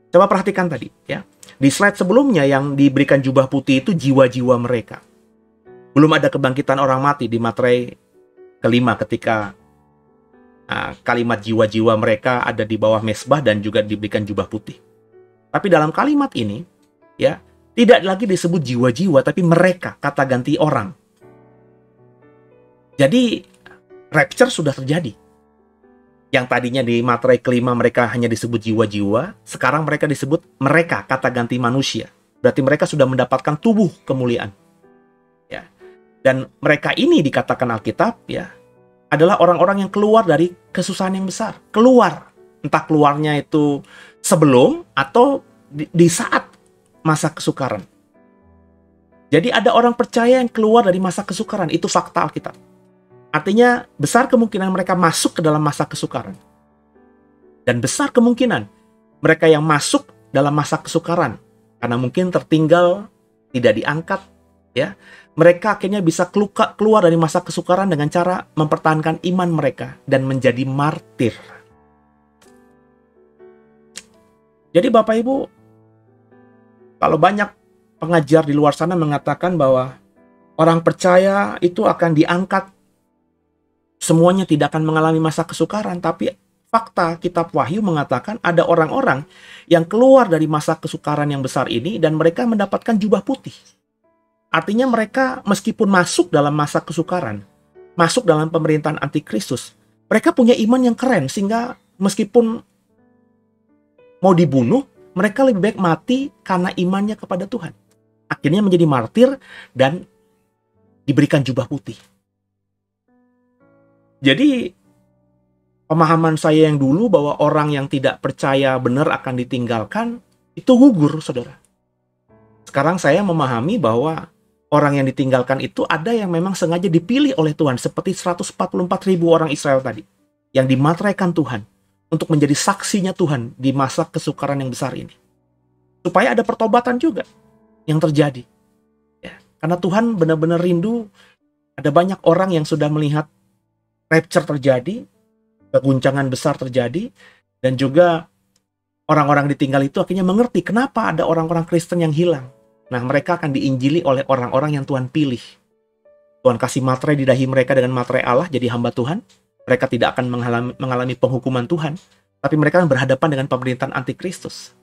Coba perhatikan tadi ya. Di slide sebelumnya yang diberikan jubah putih itu jiwa-jiwa mereka. Belum ada kebangkitan orang mati di Materai kelima ketika kalimat jiwa-jiwa mereka ada di bawah mezbah dan juga diberikan jubah putih. Tapi dalam kalimat ini ya, tidak lagi disebut jiwa-jiwa tapi mereka, kata ganti orang. Jadi rapture sudah terjadi. Yang tadinya di Materai kelima mereka hanya disebut jiwa-jiwa, sekarang mereka disebut mereka, kata ganti manusia. Berarti mereka sudah mendapatkan tubuh kemuliaan. Ya. Dan mereka ini dikatakan Alkitab ya, adalah orang-orang yang keluar dari kesusahan yang besar. Keluar. Entah keluarnya itu sebelum atau di saat masa kesukaran. Jadi ada orang percaya yang keluar dari masa kesukaran. Itu fakta Alkitab. Artinya besar kemungkinan mereka masuk ke dalam masa kesukaran. Dan besar kemungkinan mereka yang masuk dalam masa kesukaran karena mungkin tertinggal, tidak diangkat, ya. Mereka akhirnya bisa keluar dari masa kesukaran dengan cara mempertahankan iman mereka dan menjadi martir. Jadi Bapak Ibu, kalau banyak pengajar di luar sana mengatakan bahwa orang percaya itu akan diangkat, semuanya tidak akan mengalami masa kesukaran, tapi fakta kitab Wahyu mengatakan ada orang-orang yang keluar dari masa kesukaran yang besar ini dan mereka mendapatkan jubah putih. Artinya mereka meskipun masuk dalam masa kesukaran, masuk dalam pemerintahan antikristus, mereka punya iman yang keren sehingga meskipun mau dibunuh, mereka lebih baik mati karena imannya kepada Tuhan. Akhirnya menjadi martir dan diberikan jubah putih. Jadi pemahaman saya yang dulu bahwa orang yang tidak percaya benar akan ditinggalkan, itu gugur, saudara. Sekarang saya memahami bahwa orang yang ditinggalkan itu ada yang memang sengaja dipilih oleh Tuhan, seperti 144.000 orang Israel tadi, yang dimateraikan Tuhan untuk menjadi saksinya Tuhan di masa kesukaran yang besar ini. Supaya ada pertobatan juga yang terjadi. Ya, karena Tuhan benar-benar rindu, ada banyak orang yang sudah melihat rapture terjadi, keguncangan besar terjadi, dan juga orang-orang ditinggal itu akhirnya mengerti kenapa ada orang-orang Kristen yang hilang. Nah, mereka akan diinjili oleh orang-orang yang Tuhan pilih. Tuhan kasih materai di dahi mereka dengan materai Allah, jadi hamba Tuhan. Mereka tidak akan mengalami penghukuman Tuhan, tapi mereka akan berhadapan dengan pemerintahan antikristus.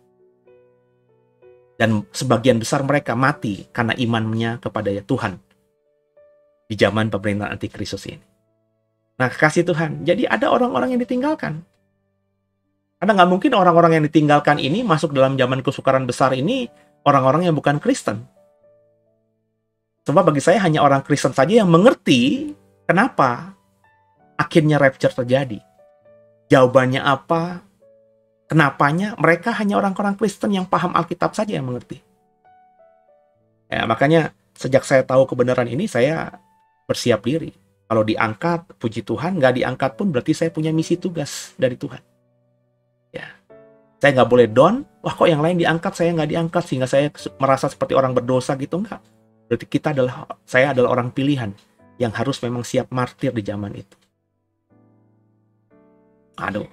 Dan sebagian besar mereka mati karena imannya kepada Tuhan di zaman pemerintahan antikristus ini. Nah, kasih Tuhan. Jadi ada orang-orang yang ditinggalkan. Karena nggak mungkin orang-orang yang ditinggalkan ini masuk dalam zaman kesukaran besar ini orang-orang yang bukan Kristen. Sebab bagi saya hanya orang Kristen saja yang mengerti kenapa akhirnya rapture terjadi. Jawabannya apa? Kenapanya? Mereka hanya orang-orang Kristen yang paham Alkitab saja yang mengerti. Ya, makanya sejak saya tahu kebenaran ini, saya bersiap diri. Kalau diangkat, puji Tuhan. Nggak diangkat pun berarti saya punya misi tugas dari Tuhan. Ya, saya nggak boleh down. Wah, kok yang lain diangkat, saya nggak diangkat sehingga saya merasa seperti orang berdosa gitu. Nggak. Berarti saya adalah orang pilihan yang harus memang siap martir di zaman itu. Aduh,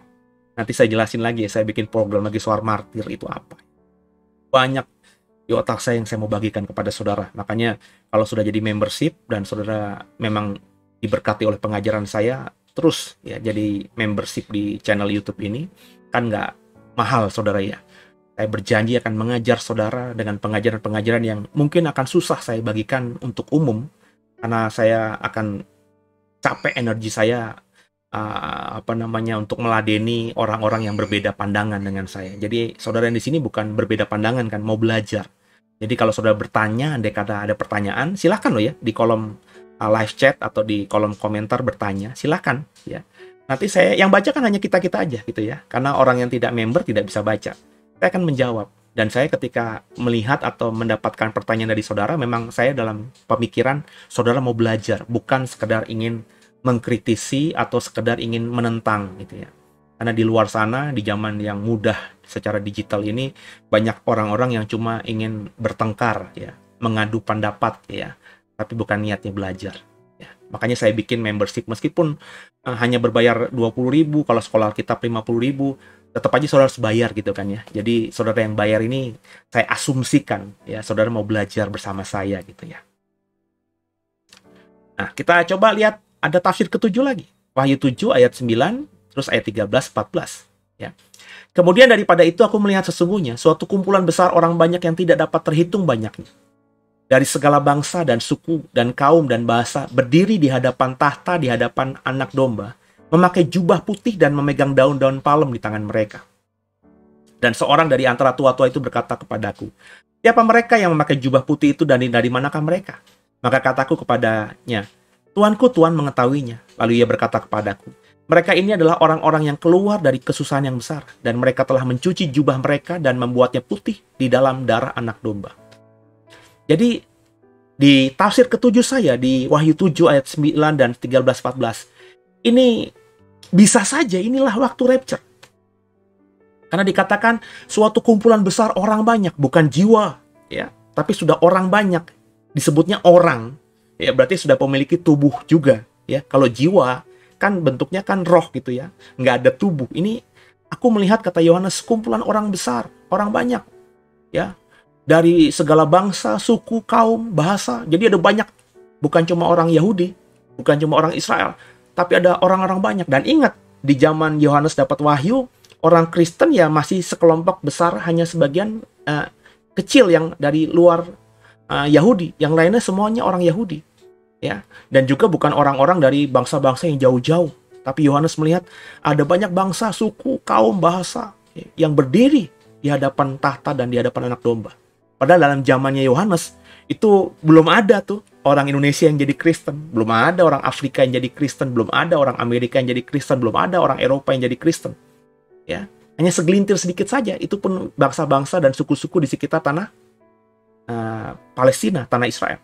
nanti saya jelasin lagi ya. Saya bikin program lagi soal martir itu apa. Banyak di otak saya yang saya mau bagikan kepada saudara. Makanya kalau sudah jadi membership dan saudara memang diberkati oleh pengajaran saya, terus ya jadi membership di channel YouTube ini, kan nggak mahal saudara ya. Saya berjanji akan mengajar saudara dengan pengajaran-pengajaran yang mungkin akan susah saya bagikan untuk umum, karena saya akan capek energi saya untuk meladeni orang-orang yang berbeda pandangan dengan saya. Jadi saudara yang di sini bukan berbeda pandangan kan, mau belajar. Jadi kalau saudara bertanya, andai kata ada pertanyaan, silahkan loh ya di kolom live chat atau di kolom komentar bertanya, silakan ya. Nanti saya yang baca kan hanya kita-kita aja gitu ya. Karena orang yang tidak member tidak bisa baca. Saya akan menjawab. Dan saya ketika melihat atau mendapatkan pertanyaan dari saudara, memang saya dalam pemikiran saudara mau belajar, bukan sekedar ingin mengkritisi atau sekedar ingin menentang gitu ya. Karena di luar sana, di zaman yang mudah secara digital ini, banyak orang-orang yang cuma ingin bertengkar ya, mengadu pendapat ya, tapi bukan niatnya belajar ya. Makanya saya bikin membership meskipun hanya berbayar 20.000, kalau sekolah Alkitab 50.000, tetap aja saudara harus bayar gitu kan ya. Jadi saudara yang bayar ini saya asumsikan ya saudara mau belajar bersama saya gitu ya. Nah, kita coba lihat ada tafsir ketujuh lagi. Wahyu 7 ayat 9 terus ayat 13 14 ya. Kemudian daripada itu aku melihat sesungguhnya suatu kumpulan besar orang banyak yang tidak dapat terhitung banyaknya. Dari segala bangsa dan suku dan kaum dan bahasa berdiri di hadapan tahta di hadapan anak domba, memakai jubah putih dan memegang daun-daun palem di tangan mereka. Dan seorang dari antara tua-tua itu berkata kepadaku, siapa mereka yang memakai jubah putih itu dan dari manakah mereka? Maka kataku kepadanya, Tuanku, Tuhan mengetahuinya. Lalu ia berkata kepadaku, mereka ini adalah orang-orang yang keluar dari kesusahan yang besar, dan mereka telah mencuci jubah mereka dan membuatnya putih di dalam darah anak domba. Jadi, di tafsir ketujuh saya, di Wahyu 7 ayat 9 dan 13-14, ini bisa saja inilah waktu rapture. Karena dikatakan suatu kumpulan besar orang banyak, bukan jiwa, ya, tapi sudah orang banyak. Disebutnya orang, ya berarti sudah memiliki tubuh juga, ya. Kalau jiwa kan bentuknya kan roh gitu ya, nggak ada tubuh. Ini aku melihat, kata Yohanes, kumpulan orang besar, orang banyak, ya, dari segala bangsa, suku, kaum, bahasa. Jadi ada banyak, bukan cuma orang Yahudi, bukan cuma orang Israel, tapi ada orang-orang banyak. Dan ingat, di zaman Yohanes dapat wahyu, orang Kristen ya masih sekelompok besar, hanya sebagian kecil yang dari luar Yahudi, yang lainnya semuanya orang Yahudi. Ya, dan juga bukan orang-orang dari bangsa-bangsa yang jauh-jauh, tapi Yohanes melihat ada banyak bangsa, suku, kaum, bahasa yang berdiri di hadapan tahta dan di hadapan anak domba. Padahal dalam zamannya Yohanes itu belum ada tuh orang Indonesia yang jadi Kristen, belum ada orang Afrika yang jadi Kristen, belum ada orang Amerika yang jadi Kristen, belum ada orang Eropa yang jadi Kristen. Ya, hanya segelintir sedikit saja. Itu pun bangsa-bangsa dan suku-suku di sekitar tanah Palestina, tanah Israel.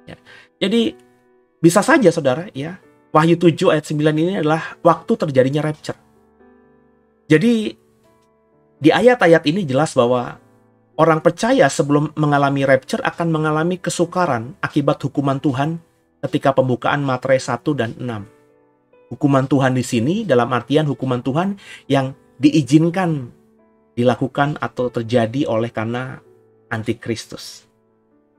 Ya. Jadi bisa saja saudara ya, Wahyu 7 ayat 9 ini adalah waktu terjadinya rapture. Jadi di ayat-ayat ini jelas bahwa orang percaya sebelum mengalami rapture akan mengalami kesukaran akibat hukuman Tuhan ketika pembukaan Matius 1 dan 6. Hukuman Tuhan di sini dalam artian hukuman Tuhan yang diizinkan dilakukan atau terjadi oleh karena antikristus.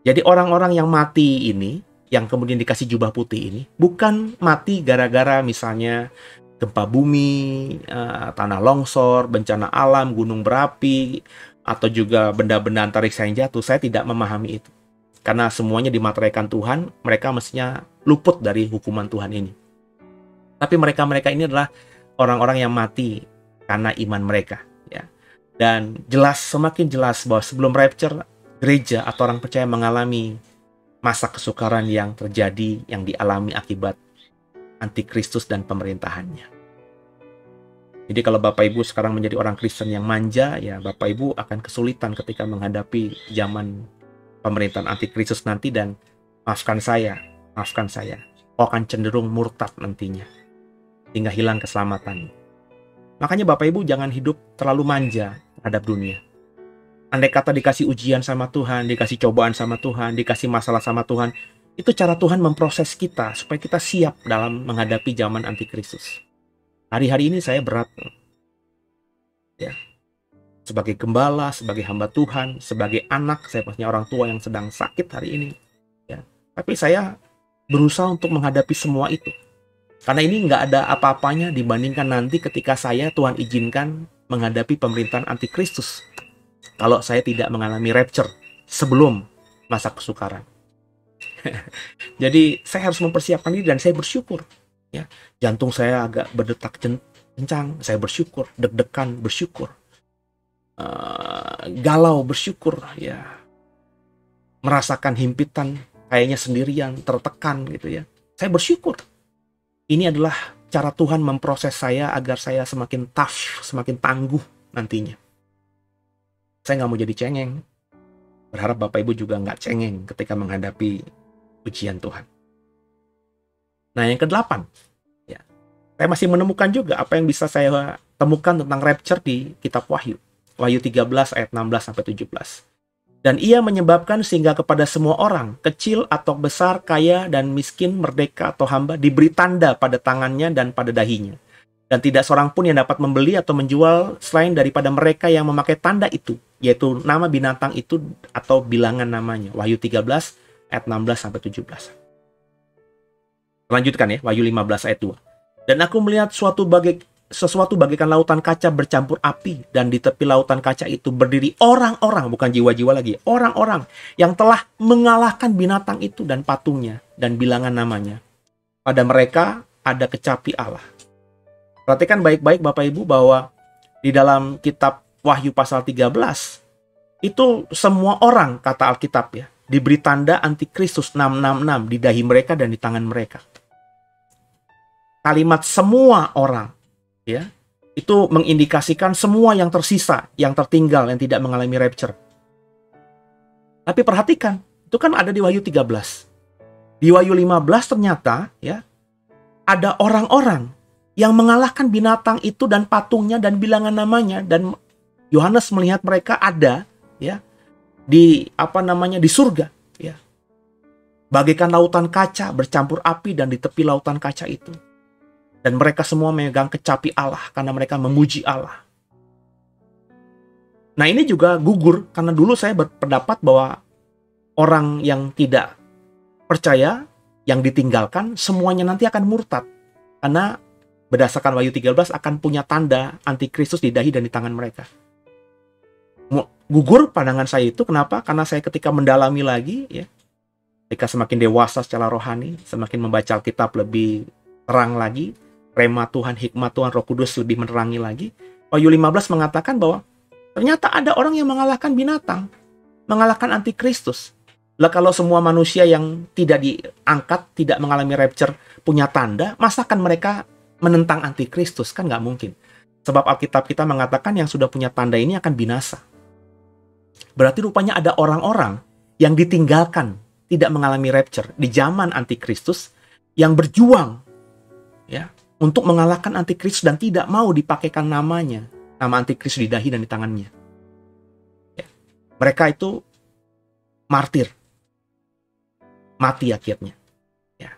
Jadi orang-orang yang mati ini, yang kemudian dikasih jubah putih ini, bukan mati gara-gara misalnya gempa bumi, tanah longsor, bencana alam, gunung berapi, atau juga benda-benda antariksa yang jatuh. Saya tidak memahami itu. Karena semuanya dimateraikan Tuhan, mereka mestinya luput dari hukuman Tuhan ini. Tapi mereka-mereka ini adalah orang-orang yang mati karena iman mereka. Ya. Dan jelas, semakin jelas bahwa sebelum rapture, gereja atau orang percaya mengalami masa kesukaran yang terjadi, yang dialami akibat antikristus dan pemerintahannya. Jadi kalau Bapak Ibu sekarang menjadi orang Kristen yang manja, ya Bapak Ibu akan kesulitan ketika menghadapi zaman pemerintahan antikristus nanti, dan maafkan saya, kau akan cenderung murtad nantinya, hingga hilang keselamatan. Makanya Bapak Ibu jangan hidup terlalu manja terhadap dunia. Andai kata dikasih ujian sama Tuhan, dikasih cobaan sama Tuhan, dikasih masalah sama Tuhan, itu cara Tuhan memproses kita supaya kita siap dalam menghadapi zaman antikristus. Hari-hari ini saya berat, ya, sebagai gembala, sebagai hamba Tuhan, sebagai anak, saya punya orang tua yang sedang sakit hari ini, ya. Tapi saya berusaha untuk menghadapi semua itu, karena ini nggak ada apa-apanya dibandingkan nanti ketika saya, Tuhan izinkan, menghadapi pemerintahan antikristus. Kalau saya tidak mengalami rapture sebelum masa kesukaran. Jadi saya harus mempersiapkan diri, dan saya bersyukur. Ya, jantung saya agak berdetak kencang, saya bersyukur. Deg-degan, bersyukur. Galau, bersyukur. Ya, merasakan himpitan, kayaknya sendirian, tertekan gitu ya. Saya bersyukur. Ini adalah cara Tuhan memproses saya agar saya semakin tough, semakin tangguh nantinya. Saya nggak mau jadi cengeng. Berharap Bapak Ibu juga nggak cengeng ketika menghadapi ujian Tuhan. Nah, yang ke-8. Ya, saya masih menemukan juga apa yang bisa saya temukan tentang rapture di kitab Wahyu. Wahyu 13 ayat 16-17. Dan ia menyebabkan sehingga kepada semua orang, kecil atau besar, kaya dan miskin, merdeka atau hamba, diberi tanda pada tangannya dan pada dahinya. Dan tidak seorang pun yang dapat membeli atau menjual selain daripada mereka yang memakai tanda itu, yaitu nama binatang itu atau bilangan namanya. Wahyu 13 ayat 16-17. Lanjutkan ya, Wahyu 15 ayat 2. Dan aku melihat sesuatu bagaikan lautan kaca bercampur api, dan di tepi lautan kaca itu berdiri orang-orang, bukan jiwa-jiwa lagi, orang-orang yang telah mengalahkan binatang itu dan patungnya dan bilangan namanya. Pada mereka ada kecapi Allah. Perhatikan baik-baik Bapak Ibu bahwa di dalam kitab Wahyu pasal 13 itu semua orang, kata Alkitab ya, diberi tanda antikristus 666 di dahi mereka dan di tangan mereka. Kalimat semua orang ya, itu mengindikasikan semua yang tersisa, yang tertinggal, yang tidak mengalami rapture. Tapi perhatikan, itu kan ada di Wahyu 13. Di Wahyu 15 ternyata ya, ada orang-orang yang mengalahkan binatang itu dan patungnya dan bilangan namanya, dan Yohanes melihat mereka ada ya di di surga ya. Bagaikan lautan kaca bercampur api, dan di tepi lautan kaca itu. Dan mereka semua memegang kecapi Allah karena mereka memuji Allah. Nah, ini juga gugur karena dulu saya berpendapat bahwa orang yang tidak percaya, yang ditinggalkan, semuanya nanti akan murtad. Karena berdasarkan Wahyu 13 akan punya tanda antikristus di dahi dan di tangan mereka. Gugur pandangan saya itu, kenapa? Karena saya ketika mendalami lagi, ya, ketika semakin dewasa secara rohani, semakin membaca Alkitab lebih terang lagi, rema Tuhan, hikmat Tuhan, Roh Kudus lebih menerangi lagi. Wahyu 15 mengatakan bahwa ternyata ada orang yang mengalahkan binatang, mengalahkan antikristus. Lah kalau semua manusia yang tidak diangkat, tidak mengalami rapture, punya tanda, masakan mereka menentang antikristus? Kan nggak mungkin. Sebab Alkitab kita mengatakan yang sudah punya tanda ini akan binasa. Berarti rupanya ada orang-orang yang ditinggalkan, tidak mengalami rapture di zaman antikristus, yang berjuang ya untuk mengalahkan antikristus dan tidak mau dipakaikan namanya, nama antikristus di dahi dan di tangannya. Ya. Mereka itu martir, mati akhirnya. Ya.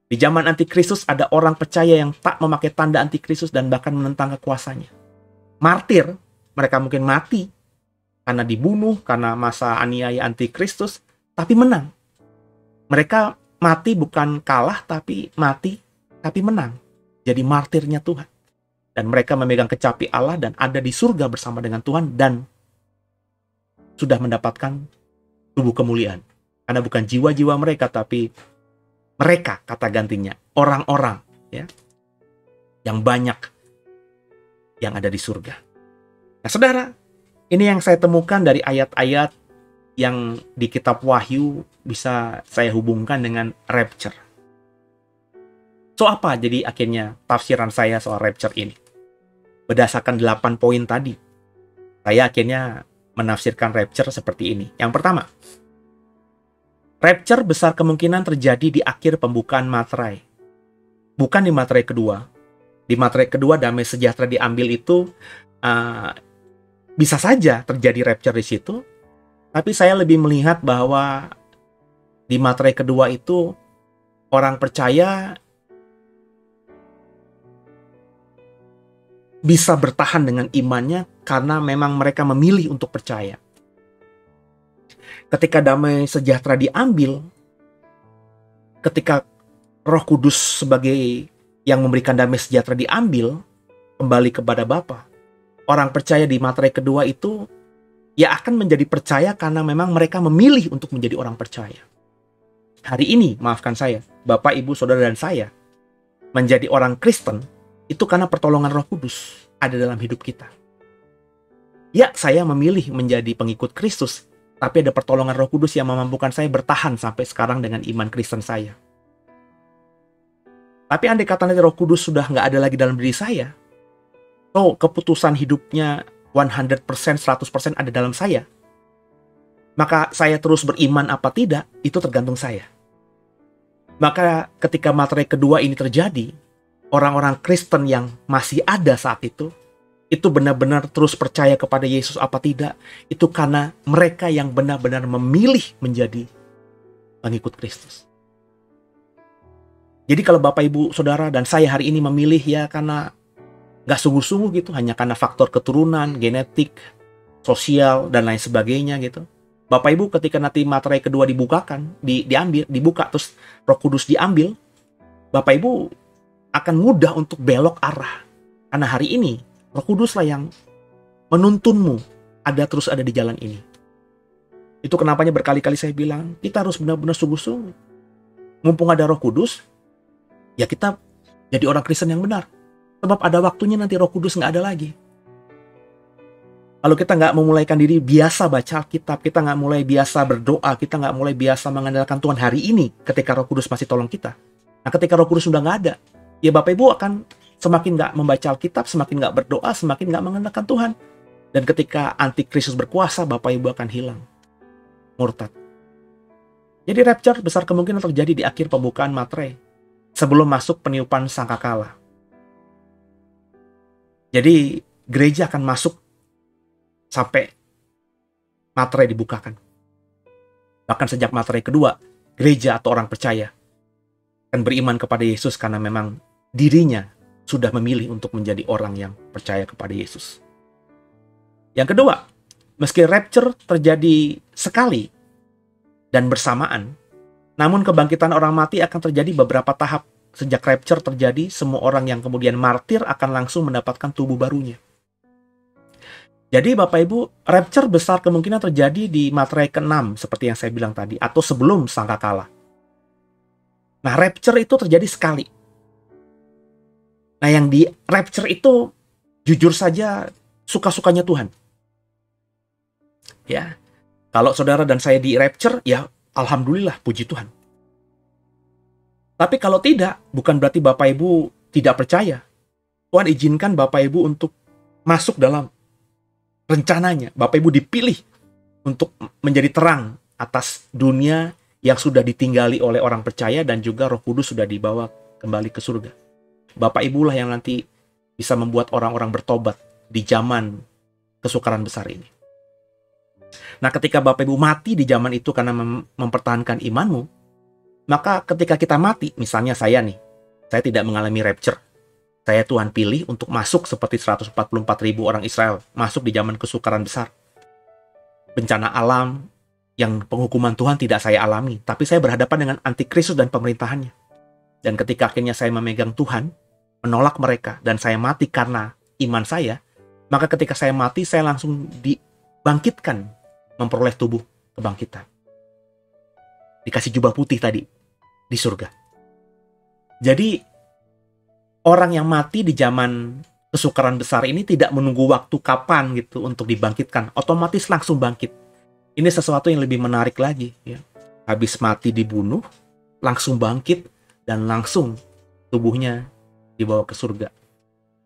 Di zaman antikristus ada orang percaya yang tak memakai tanda antikristus dan bahkan menentang kekuasaannya. Martir, mereka mungkin mati karena dibunuh, karena masa aniaya antikristus, tapi menang. Mereka mati bukan kalah, tapi mati, tapi menang. Jadi martirnya Tuhan. Dan mereka memegang kecapi Allah dan ada di surga bersama dengan Tuhan dan sudah mendapatkan tubuh kemuliaan. Karena bukan jiwa-jiwa mereka, tapi mereka, kata gantinya, orang-orang ya, yang banyak yang ada di surga. Nah, saudara, ini yang saya temukan dari ayat-ayat yang di kitab Wahyu bisa saya hubungkan dengan rapture. So apa jadi akhirnya tafsiran saya soal rapture ini? Berdasarkan 8 poin tadi, saya akhirnya menafsirkan rapture seperti ini. Yang pertama, rapture besar kemungkinan terjadi di akhir pembukaan materai. Bukan di materai kedua. Di materai kedua damai sejahtera diambil itu bisa saja terjadi rapture di situ, tapi saya lebih melihat bahwa di materai kedua itu orang percaya bisa bertahan dengan imannya karena memang mereka memilih untuk percaya. Ketika damai sejahtera diambil, ketika Roh Kudus sebagai yang memberikan damai sejahtera diambil kembali kepada Bapa, orang percaya di materai kedua itu ya akan menjadi percaya karena memang mereka memilih untuk menjadi orang percaya. Hari ini, maafkan saya, Bapak, Ibu, Saudara, dan saya menjadi orang Kristen itu karena pertolongan Roh Kudus ada dalam hidup kita. Ya, saya memilih menjadi pengikut Kristus, tapi ada pertolongan Roh Kudus yang memampukan saya bertahan sampai sekarang dengan iman Kristen saya. Tapi andai kata nanti Roh Kudus sudah nggak ada lagi dalam diri saya, keputusan hidupnya 100%, 100% ada dalam saya, maka saya terus beriman apa tidak, itu tergantung saya. Maka ketika materai kedua ini terjadi, orang-orang Kristen yang masih ada saat itu, itu benar-benar terus percaya kepada Yesus apa tidak, itu karena mereka yang benar-benar memilih menjadi pengikut Kristus. Jadi kalau Bapak, Ibu, Saudara, dan saya hari ini memilih ya karena nggak sungguh-sungguh gitu, hanya karena faktor keturunan, genetik, sosial, dan lain sebagainya gitu. Bapak Ibu ketika nanti materai kedua dibukakan, dibuka, terus Roh Kudus diambil, Bapak Ibu akan mudah untuk belok arah. Karena hari ini Roh Kuduslah yang menuntunmu terus ada di jalan ini. Itu kenapanya berkali-kali saya bilang, kita harus benar-benar sungguh-sungguh. Mumpung ada Roh Kudus, ya kita jadi orang Kristen yang benar. Sebab ada waktunya nanti Roh Kudus nggak ada lagi. Kalau kita nggak memulaikan diri biasa baca Alkitab, kita nggak mulai biasa berdoa, kita nggak mulai biasa mengandalkan Tuhan hari ini ketika Roh Kudus masih tolong kita. Nah, ketika Roh Kudus sudah nggak ada, ya Bapak Ibu akan semakin nggak membaca Alkitab, semakin nggak berdoa, semakin nggak mengandalkan Tuhan. Dan ketika antikristus berkuasa, Bapak Ibu akan hilang, murtad. Jadi rapture besar kemungkinan terjadi di akhir pembukaan materai, sebelum masuk peniupan sangkakala. Jadi gereja akan masuk sampai materai dibukakan. Bahkan sejak materai kedua, gereja atau orang percaya akan beriman kepada Yesus karena memang dirinya sudah memilih untuk menjadi orang yang percaya kepada Yesus. Yang kedua, meski rapture terjadi sekali dan bersamaan, namun kebangkitan orang mati akan terjadi beberapa tahap. Sejak rapture terjadi, semua orang yang kemudian martir akan langsung mendapatkan tubuh barunya. Jadi Bapak Ibu, rapture besar kemungkinan terjadi di materai ke-6 seperti yang saya bilang tadi, atau sebelum sangkakala. Nah, rapture itu terjadi sekali. Nah, yang di rapture itu jujur saja suka-sukanya Tuhan. Ya. Kalau saudara dan saya di rapture, ya alhamdulillah, puji Tuhan. Tapi kalau tidak, bukan berarti Bapak Ibu tidak percaya. Tuhan izinkan Bapak Ibu untuk masuk dalam rencananya. Bapak Ibu dipilih untuk menjadi terang atas dunia yang sudah ditinggali oleh orang percaya dan juga Roh Kudus sudah dibawa kembali ke surga. Bapak Ibulah yang nanti bisa membuat orang-orang bertobat di zaman kesukaran besar ini. Nah, ketika Bapak Ibu mati di zaman itu karena mempertahankan imanmu, maka ketika kita mati, misalnya saya nih, saya tidak mengalami rapture. Saya Tuhan pilih untuk masuk seperti 144.000 orang Israel, masuk di zaman kesukaran besar. Bencana alam yang penghukuman Tuhan tidak saya alami, tapi saya berhadapan dengan antikristus dan pemerintahannya. Dan ketika akhirnya saya memegang Tuhan, menolak mereka, dan saya mati karena iman saya, maka ketika saya mati, saya langsung dibangkitkan, memperoleh tubuh kebangkitan. Dikasih jubah putih tadi, di surga. Jadi, orang yang mati di zaman kesukaran besar ini tidak menunggu waktu kapan gitu untuk dibangkitkan, otomatis langsung bangkit. Ini sesuatu yang lebih menarik lagi. Ya. Habis mati dibunuh, langsung bangkit dan langsung tubuhnya dibawa ke surga.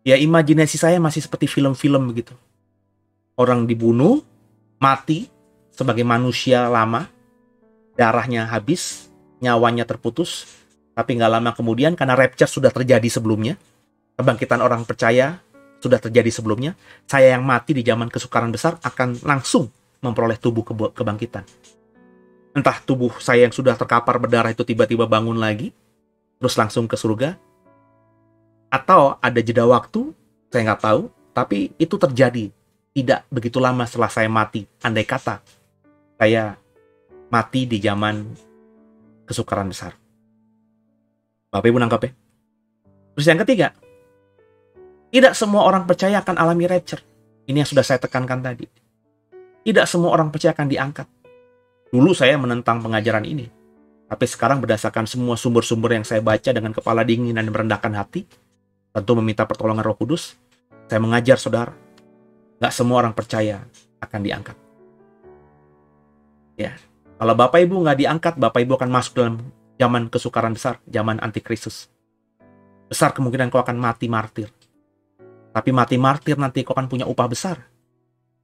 Ya imajinasi saya masih seperti film-film begitu. Orang dibunuh, mati sebagai manusia lama, darahnya habis, nyawanya terputus. Tapi nggak lama kemudian, karena rapture sudah terjadi sebelumnya, kebangkitan orang percaya sudah terjadi sebelumnya, saya yang mati di zaman kesukaran besar akan langsung memperoleh tubuh kebangkitan. Entah tubuh saya yang sudah terkapar berdarah itu tiba-tiba bangun lagi, terus langsung ke surga, atau ada jeda waktu, saya nggak tahu, tapi itu terjadi tidak begitu lama setelah saya mati. Andai kata saya mati di zaman kesukaran besar. Bapak Ibu nangkap ya? Terus yang ketiga, tidak semua orang percaya akan alami rapture. Ini yang sudah saya tekankan tadi. Tidak semua orang percaya akan diangkat. Dulu saya menentang pengajaran ini. Tapi sekarang berdasarkan semua sumber-sumber yang saya baca dengan kepala dingin dan merendahkan hati, tentu meminta pertolongan Roh Kudus, saya mengajar saudara, nggak semua orang percaya akan diangkat. Ya, kalau Bapak Ibu nggak diangkat, Bapak Ibu akan masuk dalam zaman kesukaran besar, zaman antikristus. Besar kemungkinan kau akan mati martir. Tapi mati martir nanti kau akan punya upah besar.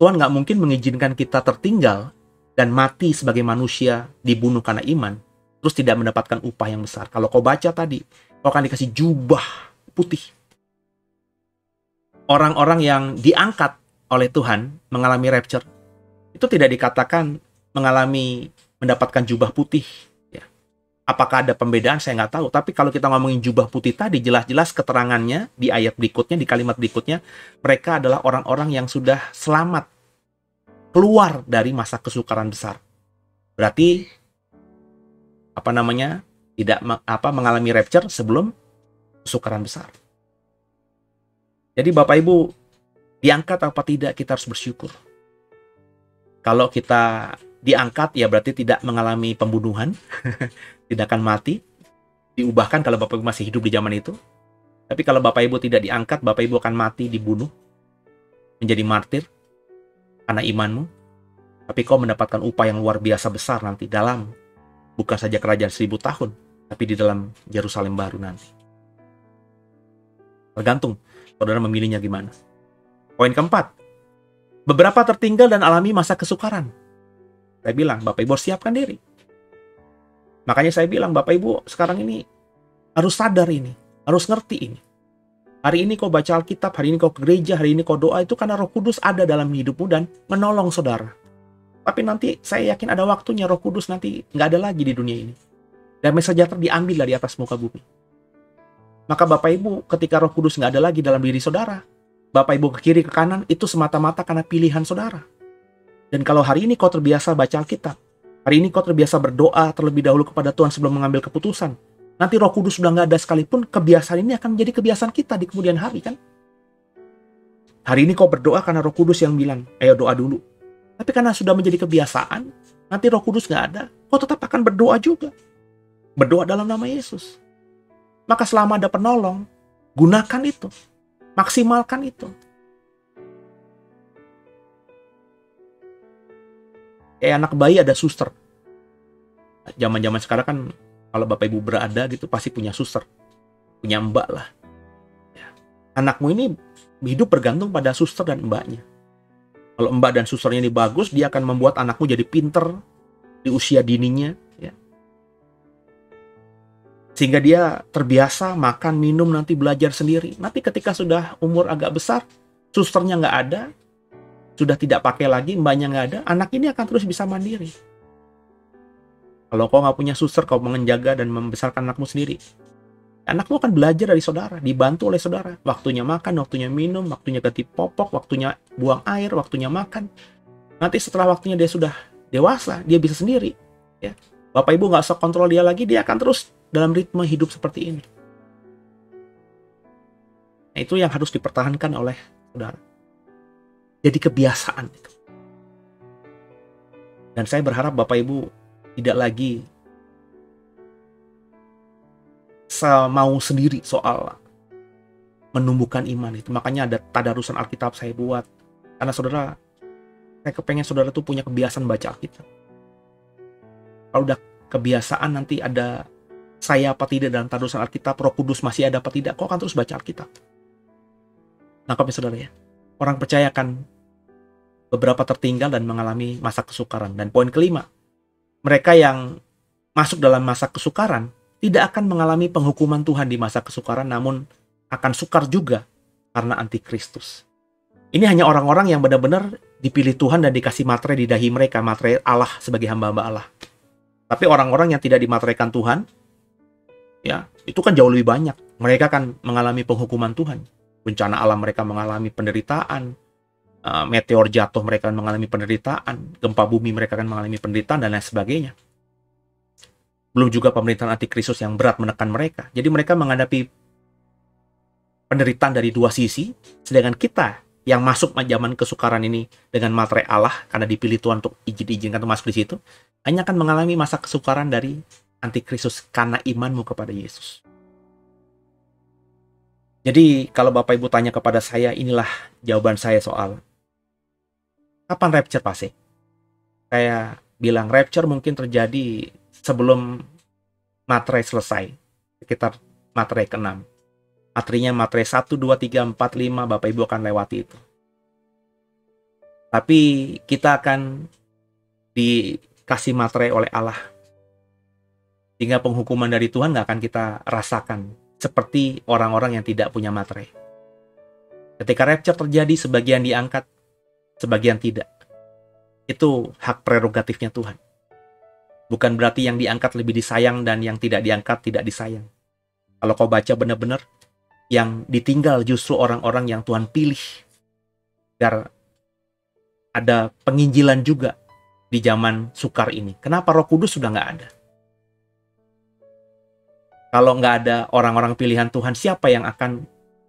Tuhan nggak mungkin mengizinkan kita tertinggal dan mati sebagai manusia dibunuh karena iman, terus tidak mendapatkan upah yang besar. Kalau kau baca tadi, kau akan dikasih jubah putih. orang-orang yang diangkat oleh Tuhan mengalami rapture, itu tidak dikatakan mendapatkan jubah putih. Ya. Apakah ada pembedaan? Saya nggak tahu. Tapi kalau kita ngomongin jubah putih tadi, jelas-jelas keterangannya di ayat berikutnya, di kalimat berikutnya, mereka adalah orang-orang yang sudah selamat keluar dari masa kesukaran besar. Berarti tidak mengalami rapture sebelum kesukaran besar. Jadi Bapak Ibu, diangkat apa tidak, kita harus bersyukur. Kalau kita diangkat, ya berarti tidak mengalami pembunuhan, tidak akan mati, diubahkan kalau Bapak Ibu masih hidup di zaman itu. Tapi kalau Bapak Ibu tidak diangkat, Bapak Ibu akan mati, dibunuh, menjadi martir karena imanmu. Tapi kau mendapatkan upah yang luar biasa besar nanti dalam, bukan saja kerajaan 1000 tahun, tapi di dalam Yerusalem baru nanti. Tergantung saudara memilihnya gimana. Poin keempat, beberapa tertinggal dan alami masa kesukaran. Saya bilang, Bapak Ibu harus siapkan diri. Makanya saya bilang, Bapak Ibu sekarang ini harus sadar ini, harus ngerti ini. Hari ini kau baca Alkitab, hari ini kau ke gereja, hari ini kau doa, itu karena Roh Kudus ada dalam hidupmu dan menolong saudara. Tapi nanti saya yakin ada waktunya Roh Kudus nanti nggak ada lagi di dunia ini. Damai sejahtera diambil dari atas muka bumi. Maka Bapak Ibu, ketika Roh Kudus nggak ada lagi dalam diri saudara, Bapak Ibu ke kiri ke kanan, itu semata-mata karena pilihan saudara. Dan kalau hari ini kau terbiasa baca Alkitab, hari ini kau terbiasa berdoa terlebih dahulu kepada Tuhan sebelum mengambil keputusan, nanti Roh Kudus sudah nggak ada sekalipun, kebiasaan ini akan menjadi kebiasaan kita di kemudian hari, kan? Hari ini kau berdoa karena Roh Kudus yang bilang, ayo doa dulu. Tapi karena sudah menjadi kebiasaan, nanti Roh Kudus nggak ada, kau tetap akan berdoa juga. Berdoa dalam nama Yesus. Maka selama ada penolong, gunakan itu. Maksimalkan itu. Kayak anak bayi ada suster. Zaman-zaman sekarang kan kalau Bapak Ibu berada gitu pasti punya suster. Punya mbak lah. Ya. Anakmu ini hidup bergantung pada suster dan mbaknya. Kalau mbak dan susternya ini bagus, dia akan membuat anakmu jadi pinter di usia dininya. Ya. Sehingga dia terbiasa makan, minum, nanti belajar sendiri. Nanti ketika sudah umur agak besar, susternya nggak ada, sudah tidak pakai lagi, mbaknya nggak ada, anak ini akan terus bisa mandiri. Kalau kau nggak punya suster, kau menjaga dan membesarkan anakmu sendiri. Anakmu akan belajar dari saudara, dibantu oleh saudara. Waktunya makan, waktunya minum, waktunya ganti popok, waktunya buang air, waktunya makan. Nanti setelah waktunya dia sudah dewasa, dia bisa sendiri. Ya. Bapak Ibu nggak usah kontrol dia lagi, dia akan terus dalam ritme hidup seperti ini. Nah, itu yang harus dipertahankan oleh saudara. Jadi kebiasaan itu. Dan saya berharap Bapak Ibu tidak lagi mau sendiri soal menumbuhkan iman itu. Makanya ada tadarusan Alkitab saya buat. Karena saudara, saya kepengen saudara tuh punya kebiasaan baca Alkitab. Kalau udah kebiasaan nanti ada saya apa tidak dalam tadarusan Alkitab, Roh Kudus masih ada apa tidak, kok akan terus baca Alkitab. Nangkap ya saudara ya. Orang percaya akan beberapa tertinggal dan mengalami masa kesukaran. Dan poin kelima, mereka yang masuk dalam masa kesukaran tidak akan mengalami penghukuman Tuhan di masa kesukaran, namun akan sukar juga karena antikristus. Ini hanya orang-orang yang benar-benar dipilih Tuhan dan dikasih materai di dahi mereka, materai Allah sebagai hamba-hamba Allah. Tapi orang-orang yang tidak dimateraikan Tuhan, ya itu kan jauh lebih banyak. Mereka akan mengalami penghukuman Tuhan. Bencana alam mereka mengalami penderitaan, meteor jatuh mereka akan mengalami penderitaan, gempa bumi mereka akan mengalami penderitaan, dan lain sebagainya. Belum juga pemerintahan antikristus yang berat menekan mereka. Jadi mereka menghadapi penderitaan dari dua sisi, sedangkan kita yang masuk zaman kesukaran ini dengan materai Allah, karena dipilih Tuhan untuk izinkan untuk masuk di situ, hanya akan mengalami masa kesukaran dari antikristus karena imanmu kepada Yesus. Jadi kalau Bapak Ibu tanya kepada saya, inilah jawaban saya soal kapan rapture pasti. Saya bilang rapture mungkin terjadi sebelum materai selesai, sekitar materai ke-6. Materinya materai 1, 2, 3, 4, 5, Bapak Ibu akan lewati itu. Tapi kita akan dikasih materai oleh Allah. Sehingga penghukuman dari Tuhan nggak akan kita rasakan seperti orang-orang yang tidak punya materai. Ketika rapture terjadi, sebagian diangkat, sebagian tidak. Itu hak prerogatifnya Tuhan. Bukan berarti yang diangkat lebih disayang dan yang tidak diangkat tidak disayang. Kalau kau baca benar-benar, yang ditinggal justru orang-orang yang Tuhan pilih. Agar ada penginjilan juga di zaman sukar ini. Kenapa Roh Kudus sudah nggak ada? Kalau nggak ada orang-orang pilihan Tuhan, siapa yang akan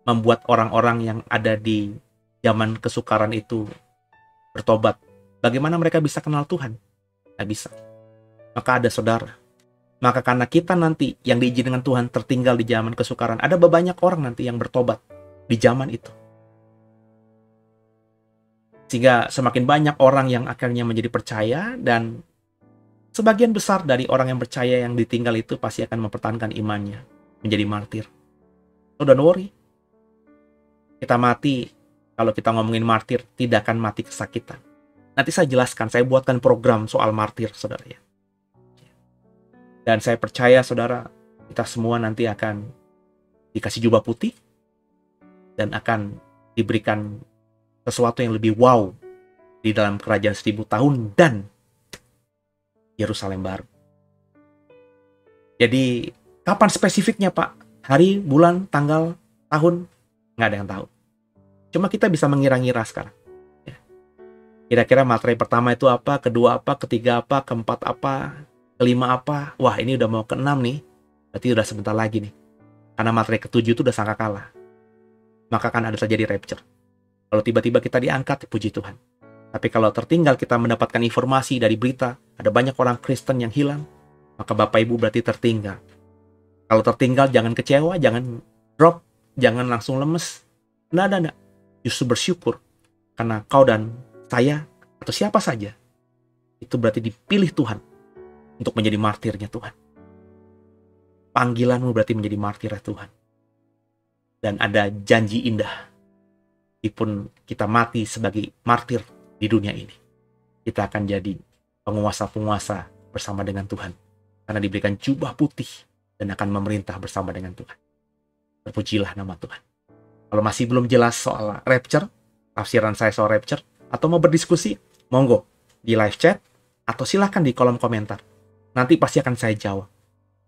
membuat orang-orang yang ada di zaman kesukaran itu bertobat? Bagaimana mereka bisa kenal Tuhan? Nggak bisa. Maka ada saudara. Maka karena kita nanti yang diizinkan Tuhan tertinggal di zaman kesukaran, ada banyak orang nanti yang bertobat di zaman itu. Sehingga semakin banyak orang yang akhirnya menjadi percaya, dan sebagian besar dari orang yang percaya yang ditinggal itu pasti akan mempertahankan imannya, menjadi martir. So don't worry. Kita mati, kalau kita ngomongin martir, tidak akan mati kesakitan. Nanti saya jelaskan, saya buatkan program soal martir, saudara ya. Dan saya percaya, saudara, kita semua nanti akan dikasih jubah putih dan akan diberikan sesuatu yang lebih wow di dalam kerajaan 1000 tahun dan Yerusalem baru. Jadi, kapan spesifiknya, Pak? Hari, bulan, tanggal, tahun? Nggak ada yang tahu. Cuma kita bisa mengira-ngira sekarang. Kira-kira materai pertama itu apa, kedua apa, ketiga apa, keempat apa, kelima apa. Wah, ini udah mau ke-6 nih. Berarti udah sebentar lagi nih. Karena materai ke-7 itu udah sangka kalah. Maka akan ada terjadi rapture. Kalau tiba-tiba kita diangkat, puji Tuhan. Tapi kalau tertinggal kita mendapatkan informasi dari berita, ada banyak orang Kristen yang hilang, maka Bapak Ibu berarti tertinggal. Kalau tertinggal, jangan kecewa, jangan drop, jangan langsung lemes. Nggak. Justru bersyukur. Karena kau dan saya, atau siapa saja, itu berarti dipilih Tuhan untuk menjadi martirnya Tuhan. Panggilanmu berarti menjadi martirnya Tuhan. Dan ada janji indah. Meskipun kita mati sebagai martir di dunia ini, kita akan jadi penguasa-penguasa bersama dengan Tuhan. Karena diberikan jubah putih dan akan memerintah bersama dengan Tuhan. Terpujilah nama Tuhan. Kalau masih belum jelas soal rapture, tafsiran saya soal rapture, atau mau berdiskusi, monggo di live chat, atau silahkan di kolom komentar. Nanti pasti akan saya jawab.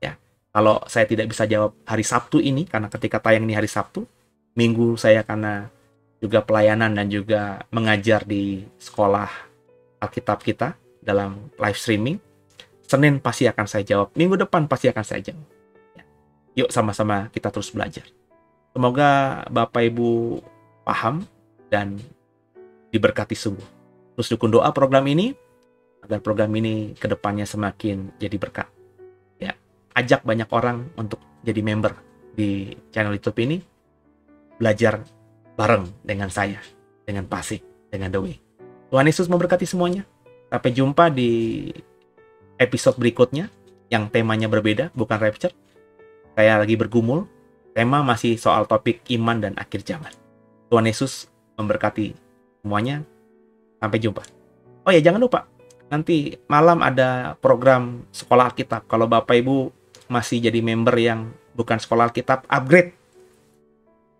Ya, kalau saya tidak bisa jawab hari Sabtu ini, karena ketika tayang ini hari Sabtu, Minggu saya karena juga pelayanan dan juga mengajar di sekolah Alkitab kita dalam live streaming. Senin pasti akan saya jawab. Minggu depan pasti akan saya jawab. Ya. Yuk sama-sama kita terus belajar. Semoga Bapak Ibu paham dan diberkati sungguh. Terus dukung doa program ini, agar program ini ke depannya semakin jadi berkat. Ya, ajak banyak orang untuk jadi member di channel YouTube ini, belajar bareng dengan saya, dengan Pasik, dengan The Way. Tuhan Yesus memberkati semuanya. Sampai jumpa di episode berikutnya, yang temanya berbeda, bukan rapture. Saya lagi bergumul, tema masih soal topik iman dan akhir zaman. Tuhan Yesus memberkati semuanya. Sampai jumpa. Oh ya, jangan lupa, nanti malam ada program sekolah Alkitab. Kalau Bapak Ibu masih jadi member yang bukan sekolah Alkitab, upgrade.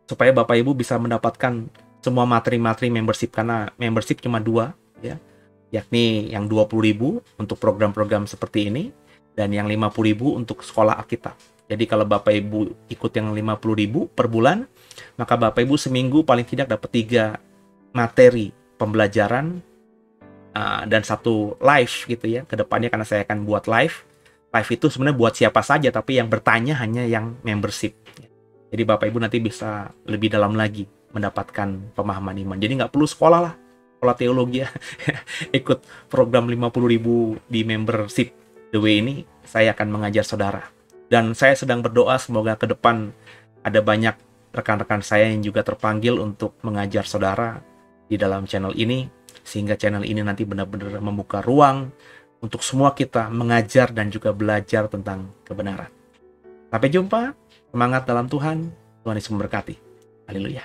Supaya Bapak Ibu bisa mendapatkan semua materi-materi membership. Karena membership cuma 2, ya, yakni yang 20.000 untuk program-program seperti ini, dan yang 50.000 untuk sekolah Alkitab. Jadi kalau Bapak Ibu ikut yang 50.000 per bulan, maka Bapak Ibu seminggu paling tidak dapat 3 materi pembelajaran dan 1 live gitu ya. Kedepannya karena saya akan buat live. Live itu sebenarnya buat siapa saja, tapi yang bertanya hanya yang membership. Jadi Bapak Ibu nanti bisa lebih dalam lagi mendapatkan pemahaman iman. Jadi nggak perlu sekolah lah, sekolah teologi ya. Ikut program 50.000 di membership The Way ini, saya akan mengajar saudara. Dan saya sedang berdoa semoga ke depan ada banyak rekan-rekan saya yang juga terpanggil untuk mengajar saudara di dalam channel ini, sehingga channel ini nanti benar-benar membuka ruang untuk semua kita mengajar dan juga belajar tentang kebenaran. Sampai jumpa. Semangat dalam Tuhan. Tuhan Yesus memberkati. Haleluya.